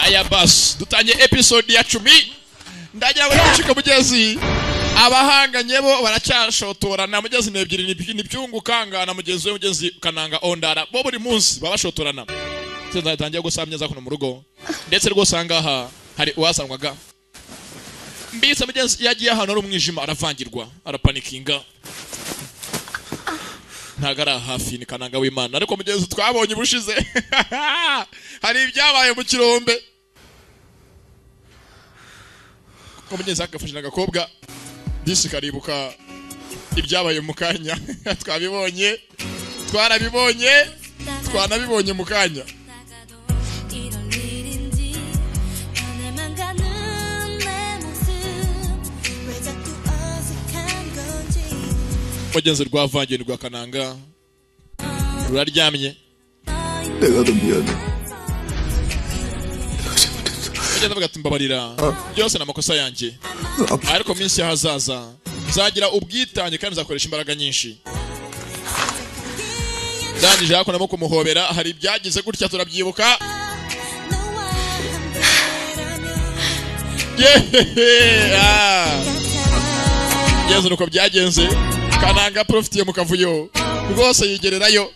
aya basi dutangiye episode ya 10 ndagira ngo nshike mugezi abahanganye bo baracyashotorana mugezi nebyiri n'ibyungu kanga na mugezi mugezi kananga ondara bo buri munsi babashotorana tangiye gusamyeza kuno mu rugo ndetse rwose angaha hari uwasangwaga mbise mugezi yagiye hano ari umwijima aravangirwa arapanikinga ntagara hafi ni kananga w'Imana ariko mugezi twabonye bushize hari ibyabaye mu kirombe ko mugezi akafashina gakobwa disi karibuka ibyabaye mu kanya twabibonye twanabibonye mu kanya Mugenzi rwavangiye rwa kananga ruraryamye 내가 더 미안해 Mugenzi avuga ati mbabarira byose n'amakosa yanjye ariko minsi hazaza nzagira ubwitange kandi nzakoresha imbaraga nyinshi ndangije hako namo kumuhobera hari ibyagize gutya turabyibuka Yezu nuko byagenze kananga profitiye mu kavuyo rwose yigererayo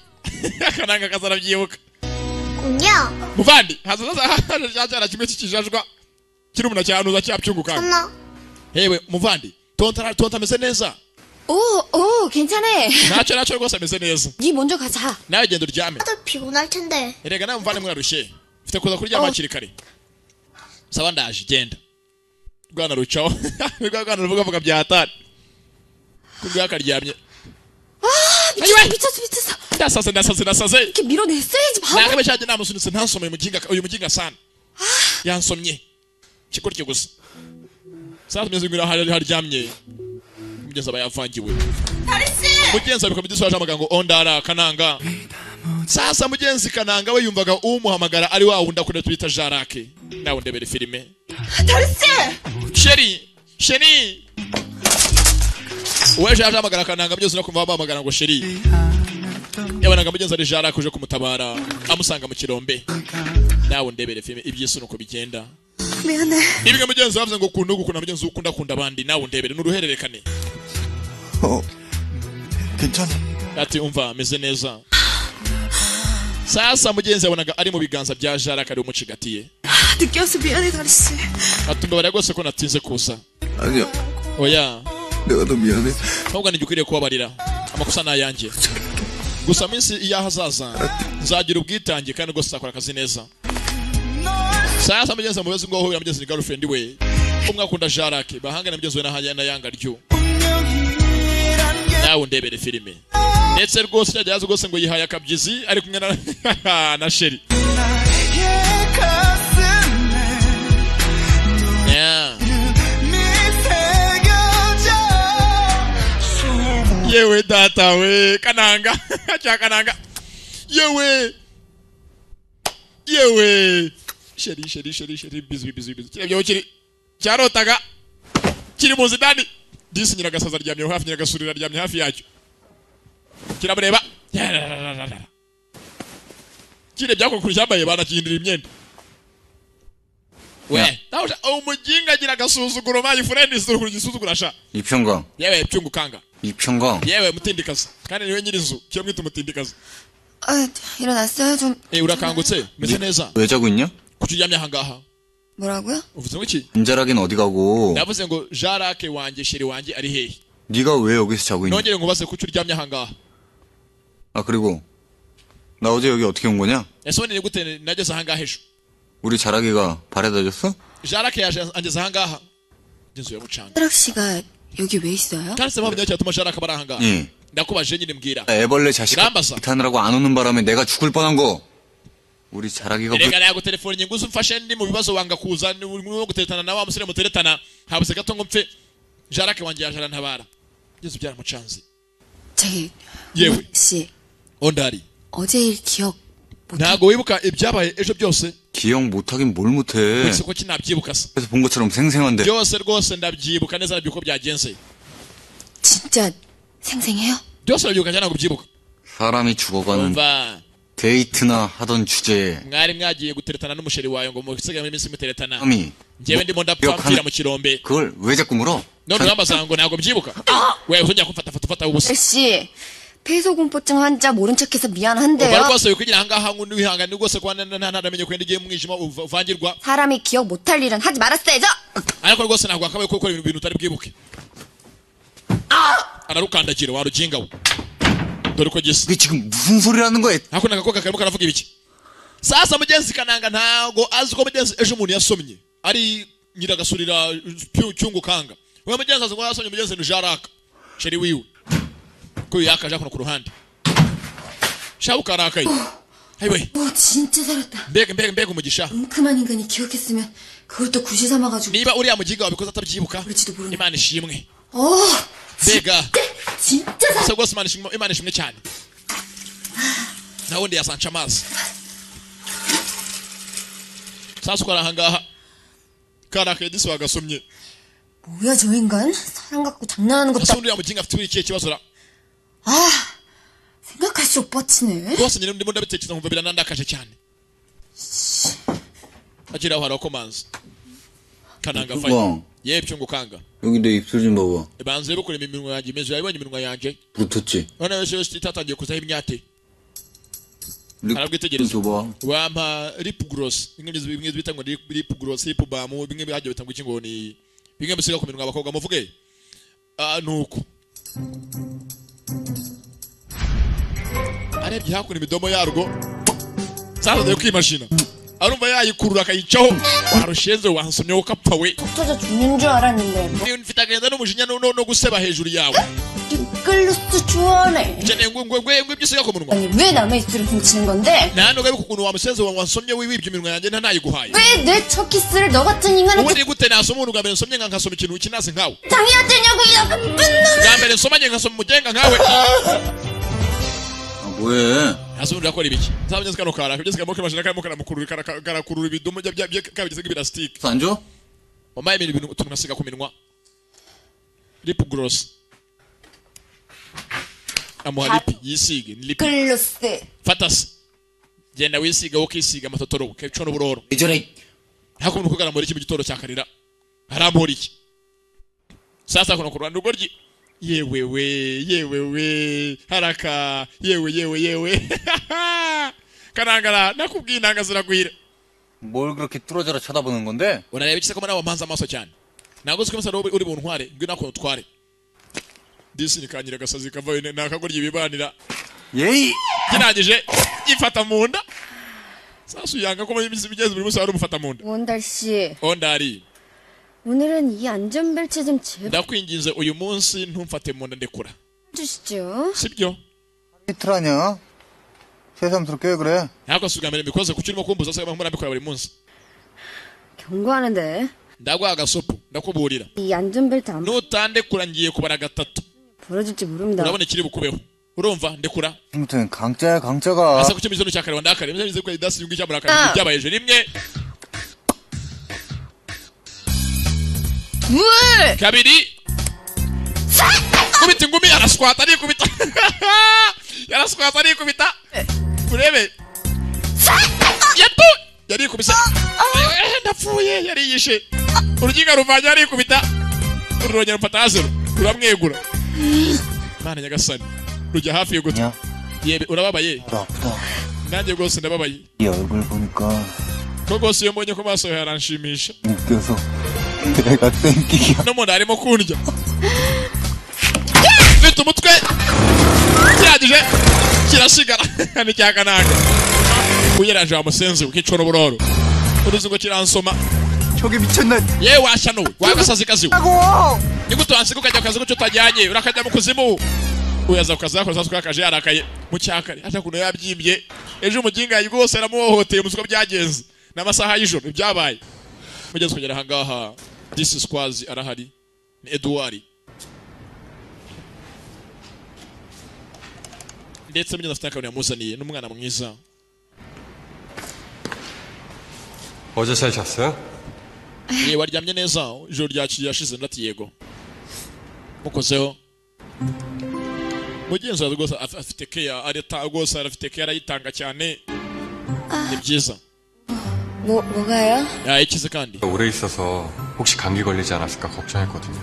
kananga kazara byibuka nya muvandi hazaza cyara kimwe kikijajwa kirumuna cyanuza cyapyunguka hewe muvandi tonta meze neza 오, 괜찮아. 나cho rwose ameze neza 니 먼저 가자. nawe genda uryame 다들 피곤할 텐데 erega nawe muvandi mwarushye mfite kuza kuryama hakiri kare sawa ndaje genda rwana rucaho rwana ruvuga byatari kubwa karyamye ndasaze 이렇게 밀어냈어야지 바보. nakabe cyaje namusunitse ntansomeye uyu muginga sana yansomye kikurye gusa sasa meze ngira haryamye mugeza bayavangiwe mugenzi abiko bidiswaje amagambo ondara kananga sasa mugenzi kananga we yumvaga umuhamagara ari wa wunda kure twita Jarake nawe ndebere filime Sheri weje ahamagara kananga byose no kumva bamagara ngo Sheri yabanaga mugenzi ari Jarake uje kumutabara amusanga mu kirombe nawe ndebere filime ibyisi nuko bigenda 미안해. ibyo mugenzi bavuze ngo ukunda mugenzi ukunda abandi nawe ndebere n'uruhererekane 괜찮아 ati umva ameze neza sasa mugenzi yabonaga ari mu biganza bya Jarake ari umucigatiye 늦게 와서 미안해, 다리씨. atumba bari rwose ko natinze kuza 아니야 oya 내가 더 미안해 ahubwo ni ukwiriye kubabarira amakosa nayanjye gusa minsi iyahazaza nzagira ubwitange kandi rwose zakora akazi neza sasa mugenzi mubaze ngo hoya mugenzi ni girlfriend we umwe akunda Jarake bahangana mugenzi we na yanga ryo nawe ndebere filime ndetse rwose cyajyaze rwose ngo yihaye akabyizi ari kumwe na Sheri yewe data we kananga kananga yewe Sheri bizi kirabyo kiri cyarotaga kiri mu zidani disi nyiragasaza ryamye hafi nyiragasurira ryamye hafi yacyo kiramureba kire byako kuryambaye banakindira imyenda we tawusha umuginga gira gasuzuguro mayi friend isuru gisuzugura sha 이평강 yewe pyungu kanga 이평강 yewe mutindikaza kandi niwe nyirizu cyo mwita mutindikaza 아, 일어났어요? 좀 urakangutse meze neza 왜 자고 있냐? kuryamye ahangaha 뭐라고요? uvuze ngo iki 인자라긴 어디 가고 navuze ngo Jarake wanjye Sheri wanjye ari hehe 네가 왜 여기서 자고 있냐? nongere ngo baze kuki uryamye ahangaha 아 그리고 나 어제 여기 어떻게 온 거냐? esone ni gute nageze ahangaha ejo 우리 자라기가 바래다 줬어? Jarake yaje angeze ahangaha inzu ya mucanga 트럭 씨가 여기 왜 있어요? kandi se mpamvu cyatuma Jarake abara ahangaha 예 ndakubaje nyine mbwira 애벌레 자식 이란바사. 타느라고 안 오는 바람에 내가 죽을 뻔한 거 우리 자라기가 reka nago telefone nyinguze umfashe ndi mu bibazo wanga kuza ni urimo guteretana na wa musore muteretana habuse gato ngo mpfe Jarake wanjye yaje arantabara Yesu byaramucanze 저기 yewe 씨 ondari 어제 일 기억 ntago wibuka ibyabaye ejo byose 기억 못하긴 뭘 못해 wese ko kinabyibuka se 그래서 본 것처럼 생생한데 byose rwose ndabyibuka neza nabyo ko byagenze 진짜 생생해요? byose ndabyibuka cyane ntabwo byibuka 사람이 죽어가는 umva 데이트나 하던 주제에 mwari mwagiye guteretana n'umusheri wawe ngo musigaye iminsi muteretana 혐의 njyewe ndimo ndapfira mu kirombe 그걸 왜 자꾸 물어? none urambaza ngo ntabwo mbyibuka we uzongera kumfata ubusa 씨, 폐소공포증 환자 mo른 척해서 bari 미안한데요. rwose wikwigera ahangaha ngo wihangane rwose kuba ntaramenye ko ndigiye mu mwijima uvangirwa 사람이 기억 못할 일은 하지 말았어야죠. ariko rwose ntabwo wakabaye ko ukora ibintu utari bwibuke ararukandagira waruginga we dore ko gisa 이게 지금 무슨 소리라는 거야? ako nagakobwa karimo karavuga ibiki sasa mugenzi kananga ntago azi ko mugenzi ejo umuntu yasomye ari nyiragasurira cyungu kanga we mugenzi azi ko yasomye mugenzi ni jaraka sheri wiwe ko yakaje kuno ku ruhande shabu karakaye hayiwe 진짜 잘했다. mbega umugisha 웅큼한 인간이 기억했으면 그걸 또 구시 삼아가지고. niba uriya mugiga wabikoze atabyibuka 그럴지도 모르네. imana ishimwe 어, mbega 진짜 잘. asa rwose imana ishimwe cyane nawe ndi yasanca amazi sasa ukora ahangaha karakaye disi wagasomye 뭐야 저 인간? 사람 갖고 장난하는 것도. asa uriya muginga afite buri kihe kibazo ra 아, 생각할수록 뻗치네. rwose nyine ndimo ndabitekereza nkumva biranandakaje cyane akira aho harakomanza kananga fayi 뚜껑 ye byungu kanga 여기 내 입술 좀 봐봐. banze bukora iminwa yanjye imeze yabonye iminwa yanjye 붙었지? none wese itatangiye kuzaho imyate 립 arabwitegereza 줘봐. wampa lip gloss bimwe bita ngo lip gloss lip balm bimwe byagiye bitangwa iki ngo ni bimwe bisiga ku minwa abakobwa muvuge nuko arebye hakuna imidomo yarwo sasa kwimashina arumva yayikurura akayicaho warushenze wansomye ukapfa we 터져 죽는 줄 알았는데. mfite agenda n'umujinya no guseba hejuru yawe 끌로스 주원해. cyane ngo ibyisiga ku munwa 아니 왜 남의 입술을 훔치는 건데? nta nubwo ariko ukuntu wamusenze wansomye wibye iminwa yanjye ntayiguhaye 왜 내 첫 키스를 너 같은 인간한테 ubundi gute nasoma umuntu bwa mbere nsomye nkasoma ikintu kinasi nkawe 당해야 되냐고 이 약간 뻔놈. bwa mbere nsomanye nkasoma umugenga nkawe 아, 뭐해? hasi ubundi akora ibiki nzabageze kano kara kugeze kamo k'imashini karimo karakurura ibidumu kabigeze nk'ibirasitike 안 줘? wambaye ibintu utuntu ngasiga ku minwa lip gloss amuha lipi yisige ni lipi 글로스. fata se genda wisiga wowe ukisiga amatotoro keco n'uburoro 왜 저래? hako umuntu kugaramura iki mu gitoro cya karira arambura iki sasa kuno kurwanda urworyi yewe haraka yewe kanangara nakubwiye intanga ziragwira 뭘 그렇게 뚫어져라 쳐다보는 건데? urareba iki se ko muri abo mpanze amaso cyane ntabwo uzi ko umusaruro uri buntware ngwino ako utware disi ni kanyira gasazi kavayo nakagoryi bibanira 예이! kirangije gifata mu nda sasa uyanga ko muri iminsi bigeze buri munsi wari umufata mu nda 원달 씨, ondari 오늘은 이 안전벨트 좀 제발 ndakwinginze uyu munsi ntumfate mu nda ndekura 주시죠. sibyo 히트라냐? 새삼스럽게 왜 그래? ntabwo si ubwa mbere mbikoze kuki urimo kumbuza se murambikora buri munsi 경고하는데 ndaguha agasopo ndakuburira 이 안전벨트 안 nutandekura ngiye kubara gatatu 벌어질지 모릅니다. urabona ikiri bukubeho urumva ndekura 지금부터는 강짜야 강짜가. asa kuki mizono cyakare wandakare mizo ko idasi yungi cyamurakare byabaye je rimwe 물! kabiri kubita ingumi araswata ari kubita yaraswata ari kubita urebe yatu yari kubisa ndapfuye yari yishe uruginga ruvanye ari kubita ururongera mfata hazero uramwegura mana nyagasani rujya hafi yo guta 야, yebe urababaye 아프다. nanjye rwose ndababaye 이 얼굴 보니까 ko rwose iyo mbonye ko maso yawe haranshimisha 웃겨서 내가 땡기기야. no mu nda harimo kundya mfite umutwe kirangije kirasigara ni cya kananga uyeranje wa musenzi ukica n'uburoro uruzi ngo kiransoma 저게 미쳤나? yewe washanuwe wagasazi kaziwe 하고! nigute wansiga ukajya ku kazi gucyo utajyanye urakajya mu kuzimu uyaza ku kazi yakora sasa ukakaje yarakaye mu cyakare hata kuno yabyimbye ejo umuginga rwose aramuhohoteye muzuko byagenze n'amasaha y'ijoro byabaye mugeze kugera ahangaha this squads arahari ni Edouard ndetse mugeze afite akabona yamuzaniye n'umwana mwiza 어제 잘 잤어요? yewe waryamye neza ijoro ryakiriye yashize ndati yego mukozeho mugenzi wawe rwose afite keya areta rwose arafite keya arayitanga cyane ni byiza 뭐가요? ikize kandi 오래 있어서 혹시 감기 걸리지 않았을까 걱정했거든요.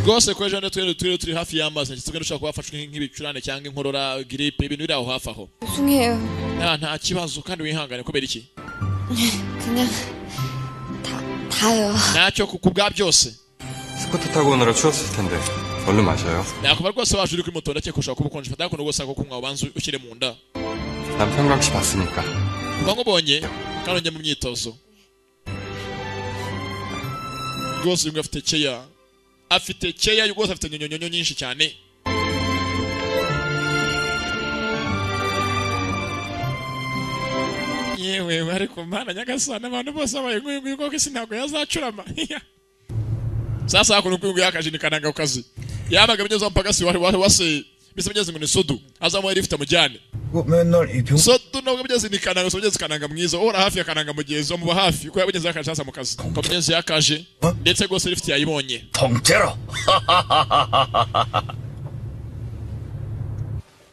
rwose ko ejo turi hafi y'amazi ntitugende ushobora kuba wafashwe nk'ibicurane cyangwa inkorora giripe ibintu biri aho hafi aho 죄송해요. nta kibazo kandi wihangane kubera iki 그냥 다요. ntacyo ku bwa byose 스쿠터 타고 오느라 추웠을 텐데 얼른 마셔요. nakuba rwose waje uri kuri moto ndakeka ushobora kuba ukonje fata kuno rwose ako kunywa ubanza ushyire mu nda 남편 각시 봤으니까. kuba nkubonye kandi njya mu myitozo rwose uyu nguyu afite keya rwose afite nyonyonyo nyinshi cyane yewe ariko mana nyagasana abantu bose babaye nk'uyu nguyu koko isi ntabwo yazacurama sasa hakuno uyu nguyu yakaje ni kananga ku kazi yabaga mugeze mpaka si wase bise mugeze ngo ni sodu azamuye rifite mujyane 맨날 이 병. sodu nubwo mugeze ni kananga mugeze kananga mwiza uhora hafi ya kananga mugeze mu hafi ko yabugeze yakaje sasa mu kazi ko mugeze yakaje ndetse rwose rifite yayibonye 통째로.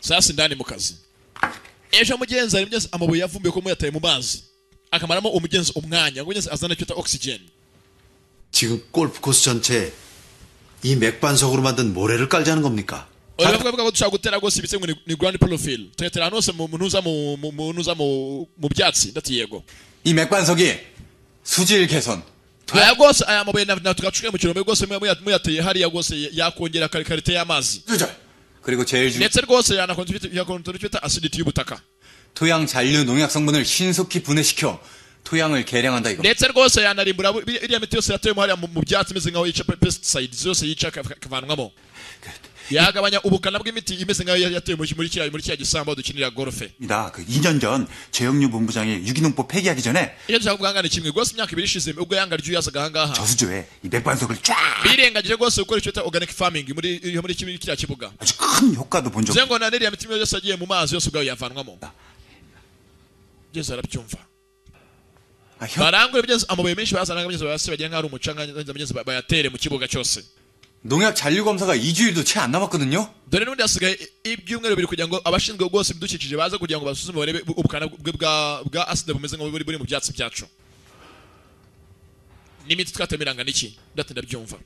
sasa ndani mu kazi ejo mugenzi ari mugeze amabuye yavumbuye ko muyataye mu mazi akamaramo umugenzi umwanya ngo mugenzi azana cyota oxygen 지금 골프 코스 전체에 이 맥반석으로 만든 모래를 깔자는 겁니까? bavuga ko dushaka gutera rwose ibitse ngo ni ground profile tugatera ahantu hose mu byatsi ndati yego 이 맥반석이 수질 개선, aya rwose aya mabuye tugacuye mu kirombe rwose muyateye hariya rwose yakongera karite y'amazi 조절, 그리고 제일 중요한 ndetse rwose yanakontorora icyo bita acidity y'ubutaka 토양 잔류 농약 성분을 신속히 분해시켜 토양을 개량한다 이거. ndetse rwose yanarimbura iriya miti yose yateyemo hariya mu byatsi imeze nkaho yica pesticides zose yica akavanwamo yagabanya ubukana bw'imiti imeze nkaho yateye muri kiriya gisambo dukinira golfe 그 2년 전 최영류 본부장이 유기농법 폐기하기 전에 iyo dushaka kuvuga ni kimwe rwose imyaka ibiri ishize ubwo yanga ryo yazaga ahangaha 저수조에 이 맥반석을 쫙 birengagije rwose gukora icyo bita organic farming muri kiriya kibuga 아주 큰 효과도 본 적. ngo na n'iriya miti yose yagiye mu mazi yose ubwayo yavanwamo byose arabyumva barangure bigeze amabuye menshi bazanaga bigeze basi bagira nkaho ari umucanga bigeze bayatere mu kibuga cyose 농약 잔류 검사가 2주일도 채 안 남았거든요. dore n'undi hasigaye ibyumweru bibiri kugira ngo abashinzwe rwose ibidukikije baze kugira ngo basuzume barebe ubukana bwa acide bumeze nko buri mu byatsi byacu n'imiti twatemeranga n'iki ndatinda byumva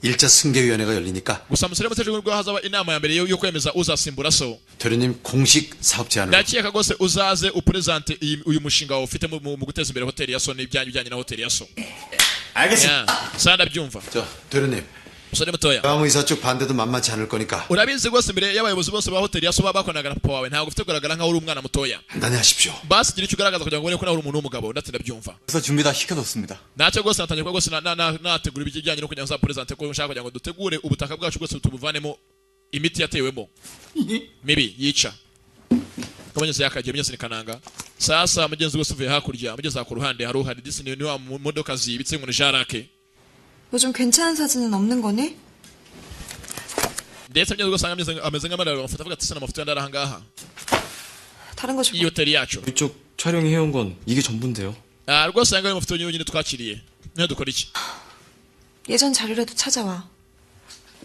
1차 승계위원회가 열리니까 gusa musore muteje ngo hazaba inama ya mbere yo kwemeza uzasimbura so 대리님 공식 사업 제안을 ndakeka rwose uzaze upresente uyu mushinga wawe ufite mu guteza imbere hoteli ya so n'ibijyanye na hoteli ya so 알겠습니다. sanda byumva 저 대리님 musore mutoya 의사 쪽 반대도 만만치 않을 거니까 urabizi rwose imbere y'abayobozi bose ba hoteli ya so bakoranaga na papa wawe ntabwo ufite kugaragara nkaho uri umwana mutoya 단단히 하십시오. basi gira icyo ugaragaza kugira ngo ubone ko nawe uri umuntu w'umugabo ndatinda byumva 그래서 준비 다 시켜뒀습니다. ntacyo rwose natangiye kuba rwose nategura ibijyanye no kugira ngo nzapresente ko nshaka kugira ngo dutegure ubutaka bwacu bwose tubuvanemo imiti yatewemo mibi yica kabanyeze yakagiye mugeze ni kananga sasa mugenzi wese uvuye hakurya mugeze ku ruhande hari uhari disi ni wa modoka zibitse ngo ni jarake 요즘 괜찮은 사진은 없는 거니? ndetse mugeze usanga ameze nk'amararo amafoto avuga ati sena amafoto yandi ari ahangaha 다른 거 좀. iyi hoteli yacu 이쪽 촬영이 해온 건 이게 전부인데요. rwose aya ngaya amafoto yonyine twakiriye niyo dukora iki 예전 자료라도 찾아와.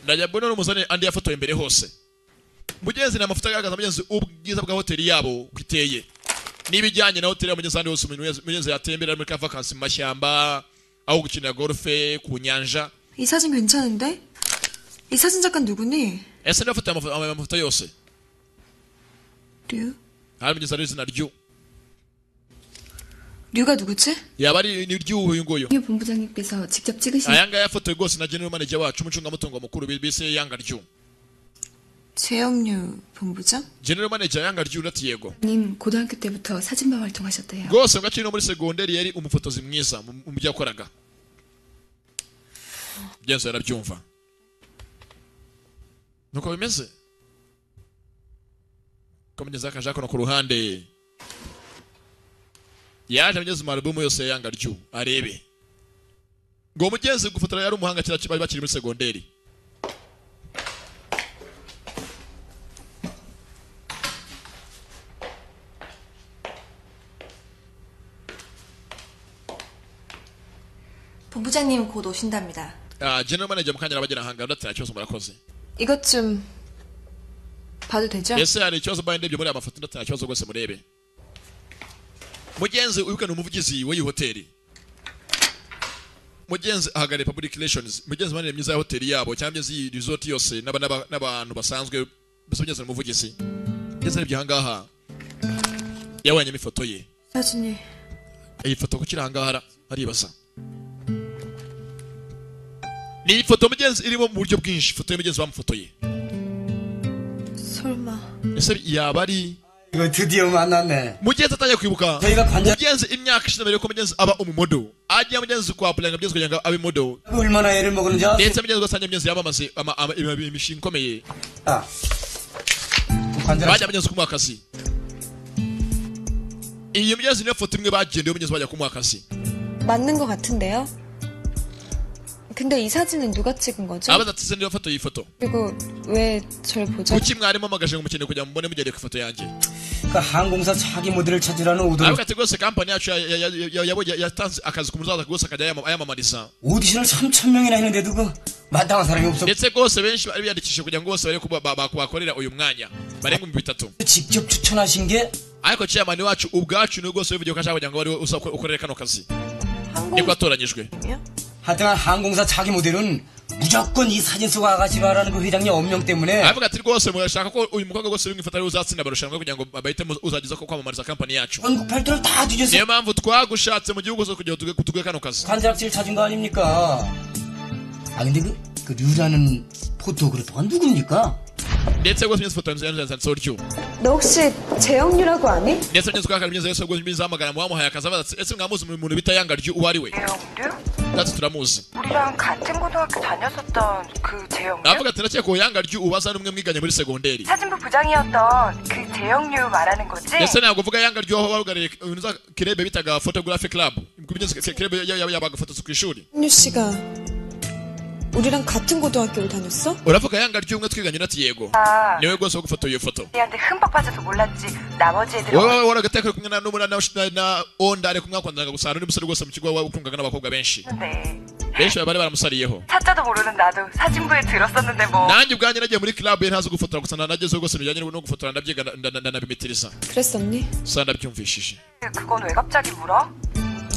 ndajya mbona n'umuzane andi yafotoye imbere hose mugenzi ni amafoto agaragaza mugenzi ubwiza bwa hoteli yabo uko iteye n'ibijyanye na hoteli mugenzi ahandi hose mugenzi yatembera muri ka vakansi mu mashyamba aho gukinira golfe ku nyanja 이 사진 괜찮은데? 이 사진 작가 누구니? ese ndafata amafoto yose 류? hari mugenzi ari izina ryu 류가 누구지? yaba ari ni ry'uyu uyu nguyu 유 본부장님께서 직접 찍으신 aya ngaya yafotoye rwose na general manager wacu umucungamutungo mukuru bise yanga ryu 최영류 본부장? general manager yanga ryu urati yego 님 고등학교 때부터 사진반 활동하셨대요. rwose ngo akiri no muri segonderi yari umufotozi mwiza mu byo yakoraga mugenzi yarabyumva nuko bimeze ko mugenzi akaje akono ku ruhande yaje mugeze mu album yose yanga ryu arebe ngo mugenzi gufotora yari umuhanga kira bari bakiri muri segonderi 본부장님 곧 오신답니다. general manager mukanya arabagera hanga ndetse cyose murakoze 이것 좀 봐도 되죠? ese hari ikibazo mbaye ndebye muri amafoto ndatanga ikibazo rwose murebe mugenzi uyuka n'umuvugizi w'iyi hoteli mugenzi ahagarariye public relations mugenzi manire myiza ya hoteli yabo cyangwa iyi resort yose n'abantu basanzwe mugenzi n'umuvugizi mugenzi arebye ahangaha yawanyemo ifoto ye 사진이 iyi foto kuki ahangaha aribaza ni ifoto mugenzi irimo mu buryo bwinshi ifoto y'umugenzi bamufotoye 설마 ese yaba ari 이거 드디어 만났네. mugenzi atangiye kwibuka 저희가 관장 mugenzi imyaka ishize mbere ko mugenzi aba umumodo agiye mugenzi kwa pulanga mugenzi kugira ngo abe modo 얼마나 애를 먹었는지 알아? ndetse mugenzi wasangiye mugenzi yamamaze imishinga ikomeye 아, 관장 bajya mugenzi kumuha akazi iyi mugenzi niyo foto imwe bagendeyeho mugenzi bajya kumuha akazi 맞는 것 같은데요? 근데 이 사진은 누가 찍은 거죠? abaza ati se niyo foto iyi foto 그리고 왜 절 보죠? kuki mwarimu amagaje ngo mukeneye kugira ngo mubone mugereye ku ifoto yanjye 그 항공사 차기 모델을 찾으라는 avuga ati rwose kampani yacu yatanze akazi ku muzaza rwose akajya ayamamariza 오디션을 3,000명이나 했는데도 그 마땅한 사람이 없어. ndetse rwose benshi bari biyandikishije kugira ngo bose bakorera uyu mwanya barenga 3,000 직접 추천하신 게 ariko chairman wacu ubwacu ni rwose bivugiye ko ashaka kugira ngo bari ukorere kano kazi nibwo atoranyijwe 하여튼 항공사 차기 모델은 무조건 이 사진 속 아가씨라는 그 회장님 엄명 때문에 avuga ati rwose murashaka ko uyu mukobwa rwose w'imwifoto ari uzatsinda barushanwa kugira ngo bahitemo uzageza ko kwamamariza kampani yacu 전국 팔도를 다 뒤졌어. niyo mpamvu twagushatse mu gihugu kugira ngo tuguhe kano kazi 관장실 찾은 거 아닙니까? 아 근데 그 류라는 포토그래퍼가 누굽니까? ndetse rwose imyezi foto yanditseho ryo 너 혹시 재영유라고 아니? ndetse imyezi twakara imyezi yose rwose imyezi zamagana mu wamuhaye akazi abaza ati ese mwamuzi umuntu bita yanga ryo uwo ari we natwe turamuzi 우리랑 같은 고등학교 다녔었던 그 재영유? avuga ati ndakeka uwo yanga ryo ubaza n'umwe mwiganye muri segonderi 사진부 부장이었던 그 재영유 말하는 거지? ndetse ntabwo uvuga yanga ryo aho bahagarariye kirebe bitaga photography club kirebe yabaga foto ku ishuri 윤유 씨가 우리랑 같은 고등학교를 다녔어? uravuga yanga ryo umwe twiganye nati yego niwe rwose wo gufotora iyo foto 우리한테 흠뻑 빠져서 몰랐지 나머지 애들은 wowe waragateka kumwe na ondare kumwe kwandanga gusana n'umusore rwose mu kigo wakungaga n'abakobwa benshi benshi bari baramusariyeho 타짜도 모르는 나도 사진부에 들었었는데 뭐 nanjye ubwanjye nagiye muri club ye ntazi gufotora gusa nagezeho rwose bijyanye no gufotora ndabyiga ndanabimitiriza 그랬었니? sa ndabyumvishije 그건 왜 갑자기 물어?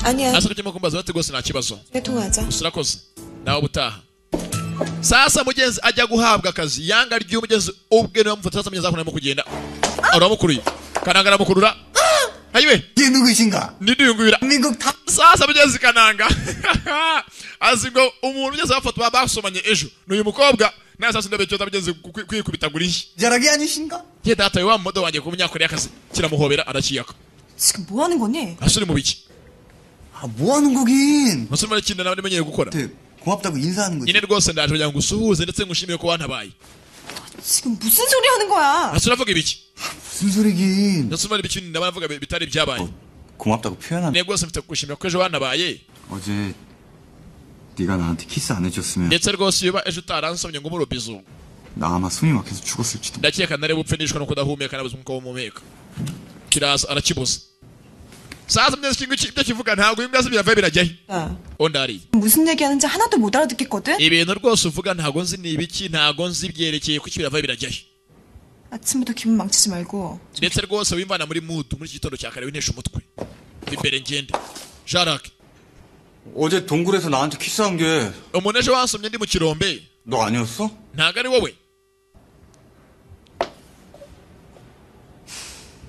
아니야 asa kujya kumbaza bati rwose nta kibazo 내 통화하자 gusa urakoze nawe ubutaha sasa mugenzi ajya guhabwa akazi yanga ry'umugenzi ubwe niwe mufata sasa mugenzi akunamo kugenda uramukuruye kananga aramukurura ayiwe 이게 누구신가? niduyungwira 미국 다 sasa mugenzi kananga azi ngo umuntu ugeze bafoto basomanye ejo n'uyu mukobwa nawe sasa ndabecyo mugenzi kwikubitagura inshyi 자락이 아니신가? ye data wa mumodo wanjye ku munyakoreya akazi kiramuhobera arakiyaka 지금 뭐 하는 거니? asuri mu biki 아, 뭐 하는 거긴? musore marakindi nawe menyeye gukora 네, 고맙다고 인사하는 거지. nyine rwose ndaje kugira ngo usuhuze ndetse ngushimire ko wantabaye 지금 무슨 소리 하는 거야? asura avuga ibiki 무슨 소리긴? ndetse umara ibiki ndabavuga bitari byabaye 고맙다고 표현한. ne rwose mfite kugushimira ko ejo wantabaye 어제 네가 나한테 키스 안 해줬으면 ndetse rwose iyo ejo utaransomye ngo umurobizo 나 아마 숨이 막혀서 죽었을지도. ndakeka nari bupfe nishwe no kudahumeka nabuze umwuka w'umuhumeka kiraza arakibuza sasa mugenzi kingu ibyo kivuga ntabwo imbwa z'ibirava birajyahe 야, ondari 무슨 얘기하는지 하나도 못 알아듣겠거든? ibintu rwose uvuga ntabwo nzi ni ibiki ntabwo nzi ibyerekeye kuki birava birajyahe 아침부터 기분 망치지 말고 ndetse rwose wimvana muri mudu muri iki gitondo cya kare wintesha umutwe imbere ngende jarake 어제 동굴에서 나한테 키스한 게 너 umuntu ejo wansomye ndi mu kirombe 아니었어? ntabwo ari wowe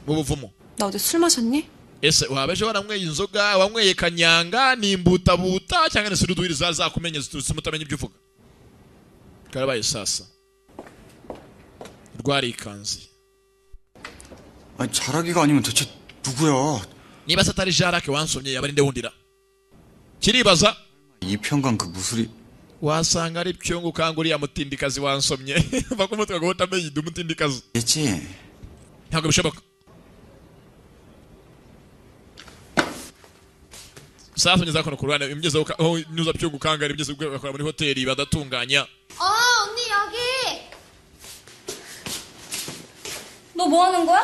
mu buvumo 나 어제 술 마셨니? ese waba ejo waranyweye inzoga wanyweye kanyanga nimbutabuta cyangwa ni suruduwiri zakumenye ziturutse mutamenya ibyo uvuga karabaye sasa rwarikanze 아니 자락이가 아니면 대체 누구야? niba se atari jarake wansomye yaba ari nde wundira kiribaza 이편강 그 무술이 wasanga ari pyongo ukanga uriya mutindikazi wansomye va ku mutwe ngo utamenya ndi umutindikazi 겠지. ntabwo bishoboka sasa ngeze kono kurana imigeze aho nyuza pyongo ukanga ari imigeze bakora muri hoteli badatunganya 언니 여기. 너 뭐 하는 거야?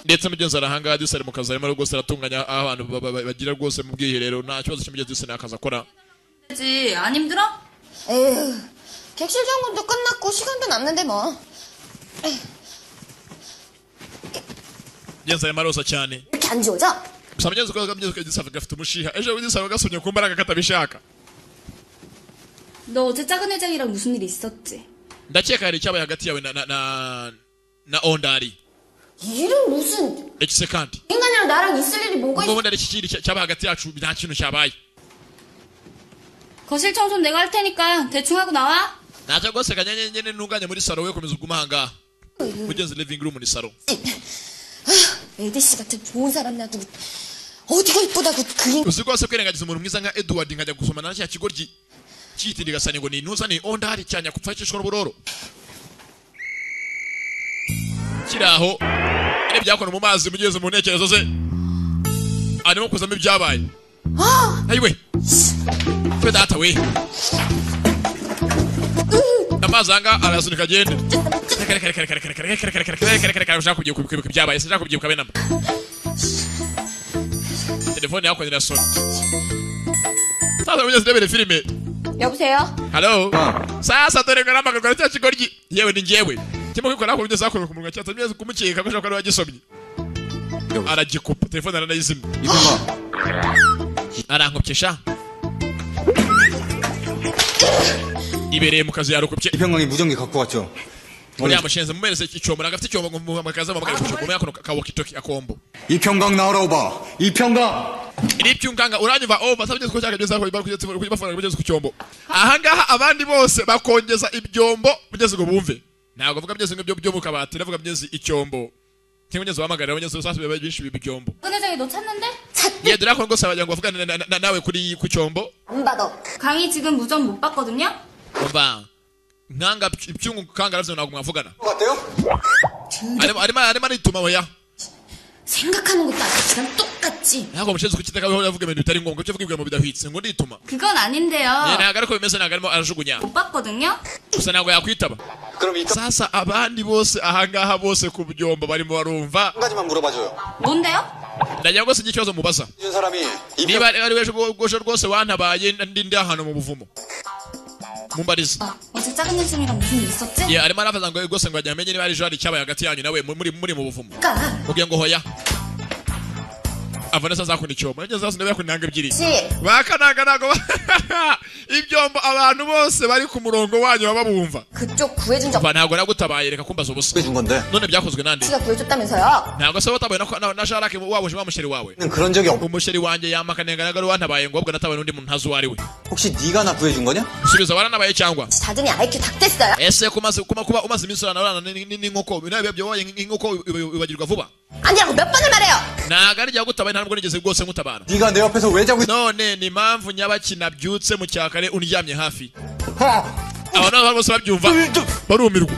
ndetse mugenzi arahanga dusare mu kazi arimo rwose aratunganya aho abantu bagira rwose mu bwiherero nta kibazo cy'umugenzi dusane akazi akora 되지 안 힘들어? 에휴, 객실 점검도 끝났고 시간도 남는데 뭐. Yenza yamarosa cyane. 이렇게 안 지워져? Gusa mugenzi ko gisava gafite umushiha. Ejo gisava gasomye ku mbaraga katabishaka. 너 어제 작은 회장이랑 무슨 일 있었지? Ndakeka hari cyabaye hagati yawe na Ondari. 일은 무슨 Ekise kandi. 인간이랑 나랑 있을 일이 뭐가 있어? Ngo ndari kikiri cyaba hagati yacu nta kintu cyabaye. 거실 청소는 내가 할 테니까 대충 하고 나와. Naje gose kanyanyene ntunganye muri salo we komeza ugumanga. Mugenzi living room ni salo. 에디 씨 같은 좋은 사람 놔두고 어디가 이쁘다고 그 Uzi rwose kwirengagiza umuntu mwiza nka Edward nkajya gusomana na cya kigoryi cyitiriga gasani ngo ni intuza ni Ondari cyanya kupfashishwa n'uburoro. Kiraho ere byakora mu mazi mugeze mu ntekerezo ze. Arimo kuzamo ibyabaye. Ayiwe. Fe data we. Amazanga arasunika agende. Ushaka kubyibuka ibyabaye, sinshaka kubyibuka bene. Telefone yako irasona. Sasa mwenye ndebere filime. 여보세요? Hello. Sasa dore ngara kwa cya kigoryi. Yewe ni njyewe. Kimo kwikora ko bigeze akora ku munwa cyata neza kumukeka ko shaka yagisomye. Aragikupa telefone aranayizimya. Arankopyesha. 이베레 무카즈 야로kopye 이평강이 무전기 갖고 왔죠. 우리 아무신에서 무면에서 이초모랑 같이 이초모 무카즈 뭐 가지고 보면 카워키토키 아콤보 이평강 나오라고 봐. 이평강. 이평강가 우라니바 오바 sabye ko cyaka byose ko bakujye bafana kugeza ku cyombo ahangaha abandi bose bakongeza ibyombo kugeza ngo bumve ntabwo vuga byose ngo byo mukabati navuga byose icyombo kimugeze wamagarira abanyeze sasa bibaye byinshi bibijombo 은혜장이 너 찾는데? 얘들아 그런 거 사와야 ngo vuga nawe kuri ku cyombo 안 받아. 강의 지금 무전 못 받거든요? umva nkanga ibyungu kangaravyo ntabwo mwavugana 어때요? arimo arituma oya 생각하는 것도 아니지만 똑같지. ntabwo mushinzwe kukiteka yavuga ibintu bitari ngombwa cyo vuga mu bidahwitse ngo ndituma 그건 아닌데요. ntabwo ariko bimeze ntabwo arimo arajugunya 못 받거든요? gusa ntabwo yakwitaba sasa abandi bose ahangaha bose ku byombo barimo barumva 한 가지만 물어봐줘요. 뭔데요? ndagira ngo sinzi ikibazo mubaza 이 사람이 niba ari weje rwose wantabaye ndi ahantu mu buvumo mumbarize 어제 작은 회장이랑 무슨 일 있었지? ye arimo aravuga ngo rwose ngo ajya amenye niba ari ejo hari icyabaye hagati yanyu nawe muri mu buvumo ubwiye ngo hoya Vanessa zakunda icyoma nigeze zase ndabe yakunda ebyiri bakananga nago ibyombo abantu bose bari ku murongo wanyu baba bumva 그쪽 구해준 적 ntabwo nagutabaye reka kumbaza ubusa 해준 건데. none byakozwe nande 씨가 구해줬다면서요? ntabwo se watabaye na Sharake wabuje bamusheri wawe 그런 적이 없. umusheri wanjye yamakanenga nago wantabaye ngo ubwo natabaye n'undi muntu ntazi uwari we 혹시 네가 나 구해준 거냐? subiza waranabaye cyangwa 자전이 IQ 닭 됐어요. ese kuba umaze iminsi urana n'inkoko nawe byoboye inkoko ibagirwa vuba 아니라고 몇 번을 말해요. ntabwo ari gutabaye ntabwo nigeze rwose ngutabara 네가 내 옆에서 왜 자고 none ni impamvu nyabakina byutse mu cyakare undyamye hafi abantu bose babyumva barumirwa